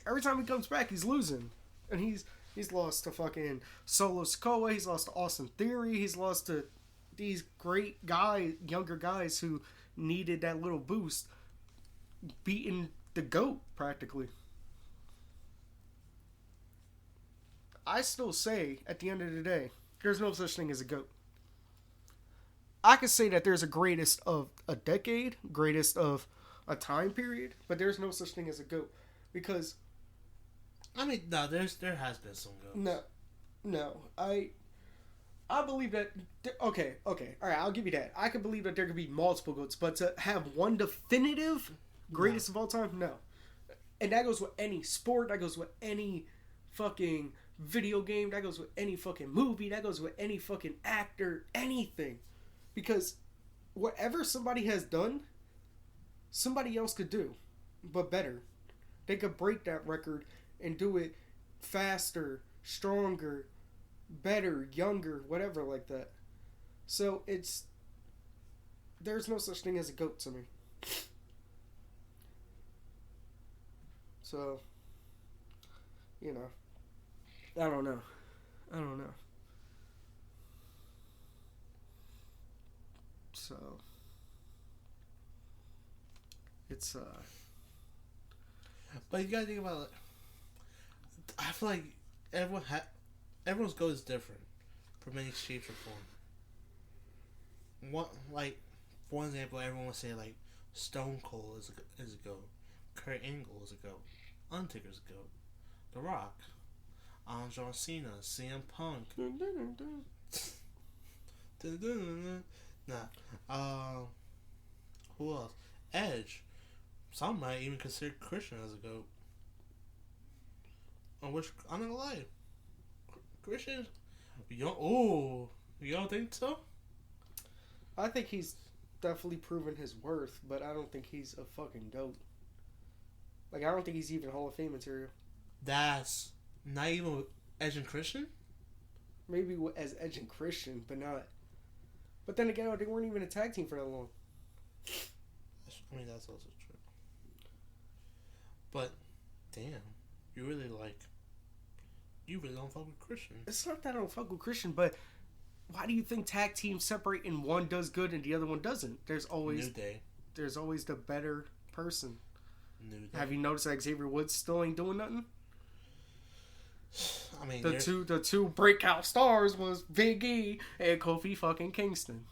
Every time he comes back, he's losing, and he's lost to fucking Solo Sikoa. He's lost to Austin Theory. He's lost to these great younger guys who needed that little boost, beating the GOAT practically. I still say, at the end of the day, there's no such thing as a GOAT. I could say that there's a greatest of a decade, greatest of a time period, but there's no such thing as a GOAT. Because I mean, no, there has been some GOATs. No, I believe that. Okay, all right, I'll give you that. I can believe that there could be multiple GOATs, but to have one definitive greatest of all time, no. And that goes with any sport. That goes with any fucking video game. That goes with any fucking movie. That goes with any fucking actor. Anything, because whatever somebody has done, somebody else could do, but better. They could break that record and do it faster, stronger, better, younger, whatever like that. So there's no such thing as a GOAT to me. So, I don't know. I don't know. So it's But you gotta think about it. I feel like everyone's goal is different for many shapes or form. One like, for example, everyone would say like Stone Cold is a goat, Kurt Angle is a goat, Undertaker's a goat, The Rock, John Cena, CM Punk. Nah. Who else? Edge. Some might even consider Christian as a goat. Which I'm not gonna lie, Christian. You don't think so? I think he's definitely proven his worth, but I don't think he's a fucking goat. Like, I don't think he's even Hall of Fame material. That's not even Edge and Christian? Maybe as Edge and Christian, but not. But then again, they weren't even a tag team for that long. I mean, that's also true. But, damn, you really don't fuck with Christian. It's not that I don't fuck with Christian, but why do you think tag teams separate and one does good and the other one doesn't? There's always New Day. There's always the better person. New Day. Have you noticed that Xavier Woods still ain't doing nothing? I mean, the two breakout stars was Big E and Kofi fucking Kingston.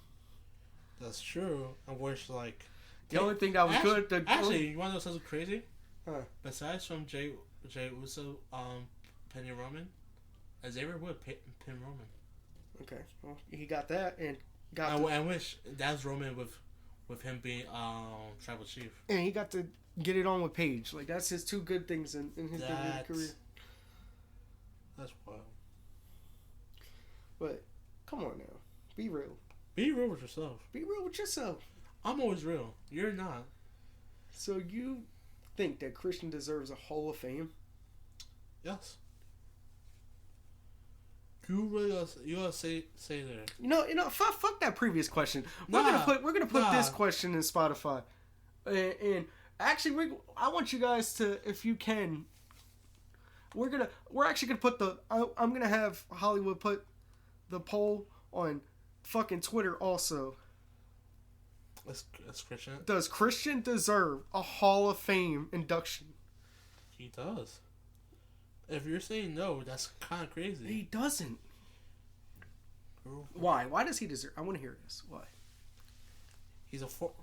That's true. I wish like the only thing that was good. You want to know something crazy? Huh. Besides from Jay Uso, Penny Roman, Xavier Woods pin Roman. Okay, well, he got that and got. I wish that's Roman with him being tribal chief. And he got to get it on with Paige. Like, that's his two good things in his WWE career. That's wild. But come on now, be real. Be real with yourself. Be real with yourself. I'm always real. You're not. So you think that Christian deserves a Hall of Fame? Yes. You really gotta say there. You know. Fuck that previous question. We're gonna put this question in Spotify, and actually, I want you guys to, if you can. We're actually gonna put I'm gonna have Hollywood put the poll on fucking Twitter also. That's Christian. Does Christian deserve a Hall of Fame induction? He does. If you're saying no, that's kind of crazy. He doesn't. Why? Why does he deserve? I want to hear this. Why? He's a former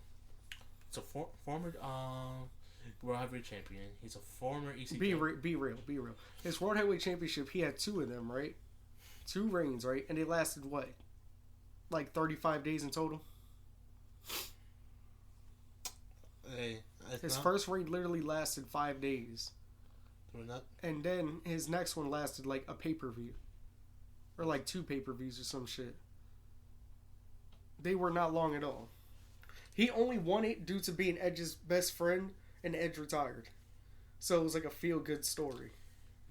World Heavyweight Champion. He's a former EC. Be real. His World Heavyweight Championship, he had 2 of them, right? 2 reigns, right? And they lasted what? Like 35 days in total? Hey, his first reign literally lasted 5 days. And then his next one lasted like a pay-per-view. Or like 2 pay-per-views or some shit. They were not long at all. He only won it due to being Edge's best friend, and Edge retired. So it was like a feel-good story.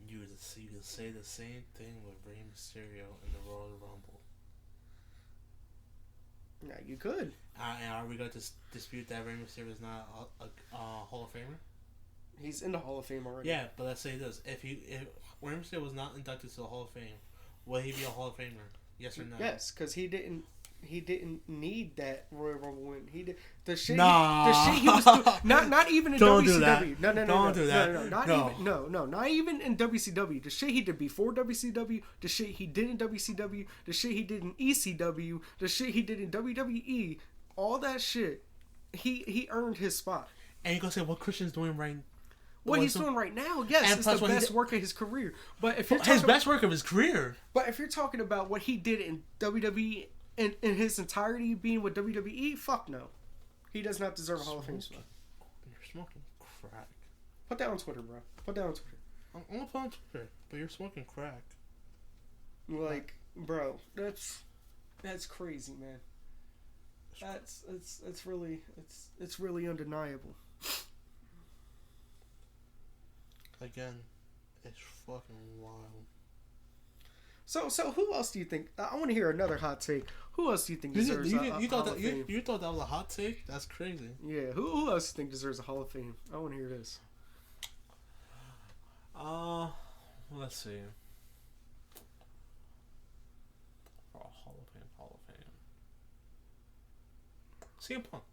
You could say the same thing with Rey Mysterio in the Royal Rumble. Yeah, you could. And are we going to dispute that Rey Mysterio is not a Hall of Famer? He's in the Hall of Fame already. Yeah, but let's say this: if Rey Mysterio was not inducted to the Hall of Fame, would he be a Hall of Famer? Yes or no? Yes, because he didn't need that Royal Rumble win. He did the shit. Nah. The shit he was doing, not even in Don't WCW. do that. No, Don't do that. Not even in WCW. The shit he did before WCW, the shit he did in WCW, the shit he did in ECW, the shit he did in WWE, all that shit, he earned his spot. And you gonna say what Christian's doing right? What he's doing right now, yes, and it's the best work of his career. But if you're his best work of his career. But if you're talking about what he did in WWE in his entirety being with WWE, fuck no. He does not deserve a Hall of Fame spot. You're smoking crack. Put that on Twitter, bro. Put that on Twitter. I'm gonna put on Twitter, but you're smoking crack. Like, bro, that's crazy, man. It's really undeniable. Again, it's fucking wild. So who else do you think? I want to hear another hot take. Who else do you think deserves a Hall of Fame? You thought that was a hot take? That's crazy. Yeah. Who else do you think deserves a Hall of Fame? I want to hear this. Let's see. Hall of Fame. CM Punk.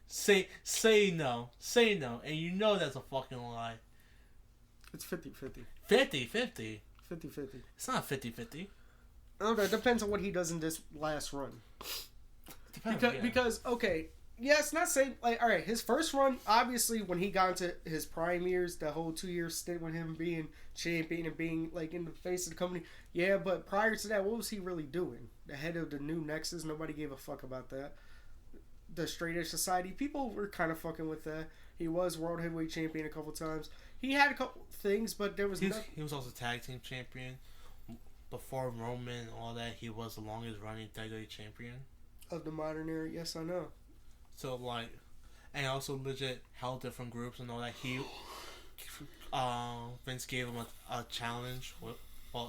Say no, and you know that's a fucking lie. It's 50-50. 50-50. 50-50. It's not 50-50. Oh, that depends on what he does in this last run. Depends, because okay, yeah, it's not saying like, all right, his first run, obviously when he got into his prime years, the whole 2-year stint with him being champion and being like in the face of the company, yeah, but prior to that, what was he really doing? The head of the new Nexus, nobody gave a fuck about that. The Straight Edge Society, people were kind of fucking with that. He was World Heavyweight Champion a couple times. He had a couple things, but there was nothing. He was also Tag Team Champion. Before Roman and all that, he was the longest running WWE Champion. Of the modern era, yes, I know. So, like, and also legit held different groups and all that. Vince gave him a challenge. Well,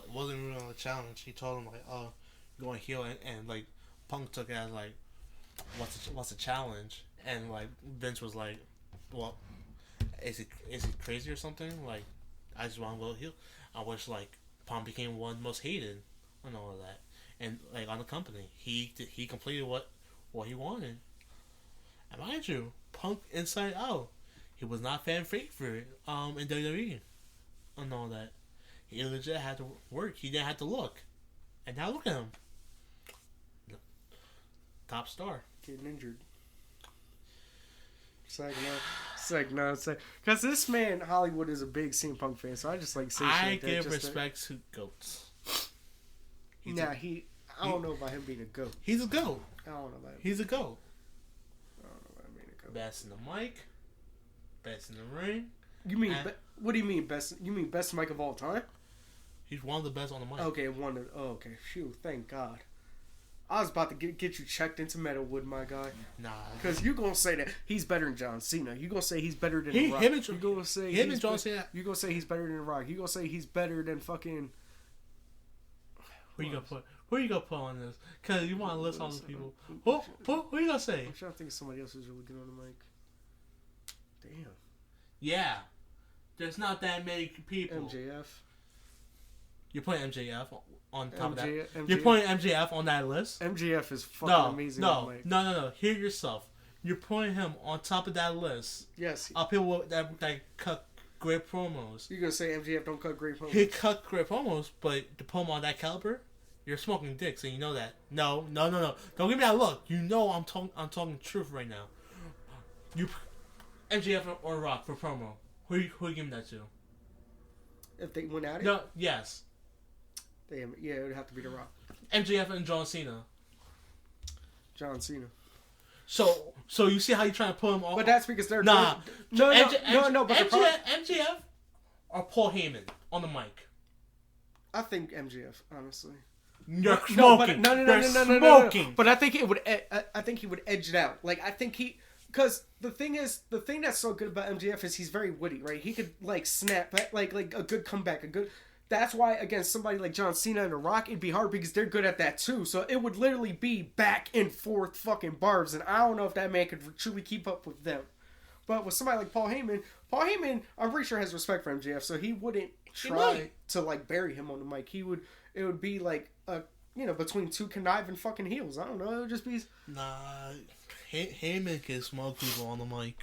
it wasn't really a challenge. He told him, like, oh, you're going heel. And like, Punk took it as, like, what's the challenge? And like Vince was like, well, is he crazy or something? Like, I just want to go heel. I wish like Punk became one most hated and all of that, and like on the company, he completed what he wanted. And mind you, Punk inside out, he was not fan favorite in WWE and all that. He legit had to work. He didn't have to look, and now look at him, top star. Getting injured. Because this man, Hollywood, is a big CM Punk fan, so I just like say shit I like that. give respect to goats. I don't know about him being a goat. He's a goat. I don't know about him. He's a goat. I don't know about him being a goat. Best in the mic. Best in the ring. You mean, what do you mean best? You mean best mic of all time? He's one of the best on the mic. Okay, okay. Phew, thank God. I was about to get you checked into Metalwood, my guy. Nah. Because you going to say that he's better than John Cena. You going to say he's better than The Rock. You going to say him and John Cena. You going to say he's better than The Rock. You going to say he's better than fucking... Who you going to put on this? Because you want to list all the people. Who you going to say? I'm trying to think of somebody else who's really good on the mic. Damn. Yeah. There's not that many people. MJF. You're putting MJF on top of that. MJF. You're putting MJF on that list? MJF is fucking amazing on the mic. No. Hear yourself. You're putting him on top of that list. Yes. Of people that cut great promos. You're going to say MJF don't cut great promos? He cut great promos, but the promo on that caliber, you're smoking dicks and you know that. No. Don't give me that look. You know I'm talking truth right now. You MJF or Rock for promo. Who you giving that to? If they went at it? No, yes. Damn, yeah, it would have to be The Rock. MJF and John Cena. John Cena. So you see how you trying to put him on? But that's because they're no. But MJF or Paul Heyman on the mic. I think MJF, honestly. You're smoking. No. But I think it would. I think he would edge it out. Like I think he. Because the thing that's so good about MJF is he's very witty, right? He could like snap, like a good comeback, That's why against somebody like John Cena and The Rock, it'd be hard because they're good at that too. So it would literally be back and forth fucking barbs, and I don't know if that man could truly keep up with them. But with somebody like Paul Heyman, I'm pretty sure has respect for MJF, so he wouldn't try to like bury him on the mic. It would be like between two conniving fucking heels. I don't know. It would just be. Nah. Heyman can smoke people on the mic.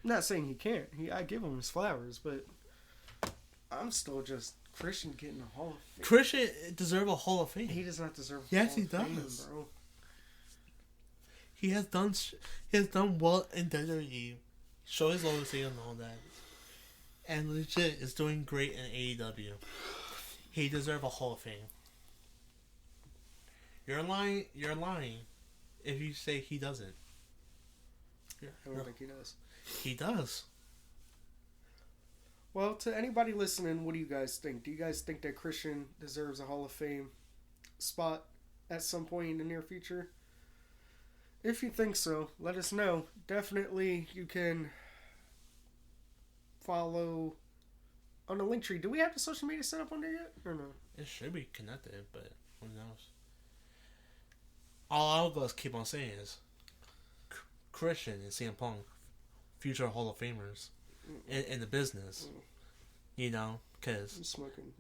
I'm not saying he can't. I give him his flowers, but I'm still just Christian getting a Hall of Fame. Christian deserves a Hall of Fame. He does not deserve. Yes, he does, Fame, bro. He has done well in WWE, show his loyalty and all that, and legit is doing great in AEW. He deserves a Hall of Fame. You're lying if you say he doesn't. I don't think he does. He does. Well, to anybody listening, what do you guys think? Do you guys think that Christian deserves a Hall of Fame spot at some point in the near future? If you think so, let us know. Definitely, you can follow on the link tree. Do we have the social media set up on there yet, or no? It should be connected, but who knows? All I'll just keep on saying is Christian and CM Punk, future Hall of Famers in the business. You know, Cause You're smoking.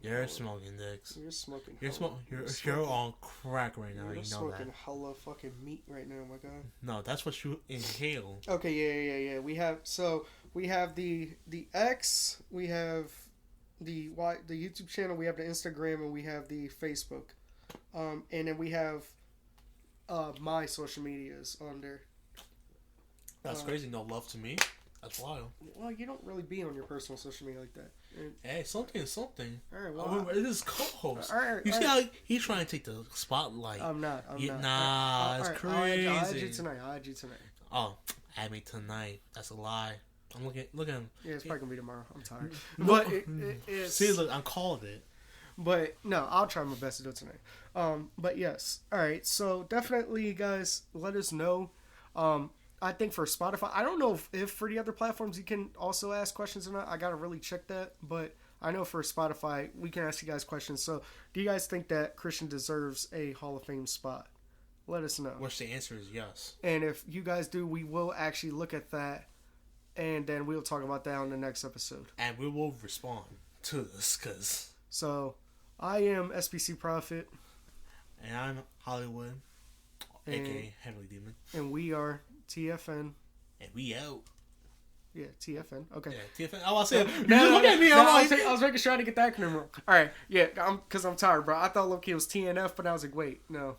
You're hella. smoking dicks. You're smoking. You're hella. You're on crack right now. You're You know smoking that. hella fucking meat right now, my guy. No, that's what you inhale. Okay, yeah. We have the X, we have the YouTube channel, we have the Instagram, and we have the Facebook, and then we have my social medias on there. That's crazy. No love to me. That's wild. Well, you don't really be on your personal social media like that. And, hey, something is something. All right, well, it is co-host. All right, you see how he's trying to take the spotlight. I'm not. Nah, it's crazy. I'll add you tonight. Oh, add me tonight. That's a lie. I'm looking. Look at him. Yeah, it's probably gonna be tomorrow. I'm tired. But it's... See, look, I'm called it. But no, I'll try my best to do it tonight. But yes, all right. So definitely, guys, let us know. I think for Spotify, I don't know if for the other platforms you can also ask questions or not. I gotta really check that. But I know for Spotify, we can ask you guys questions. So, do you guys think that Christian deserves a Hall of Fame spot? Let us know. Which the answer is yes. And if you guys do, we will actually look at that, and then we'll talk about that on the next episode. And we will respond to this, cause. So, I am SBC Prophet. And I'm Hollywood, aka Heavenly Demon. And we are TFN. And we out. Yeah, TFN. Okay. Yeah, TFN. I was saying, No, look at me. I was making sure to get that acronym wrong. All right. Yeah, because I'm tired, bro. I thought low-key it was TNF, but I was like, wait, no.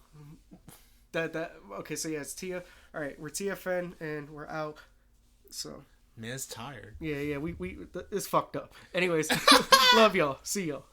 Okay, so yeah, it's TF. All right, we're TFN, and we're out. So. Man's tired. Yeah, we it's fucked up. Anyways, love y'all. See y'all.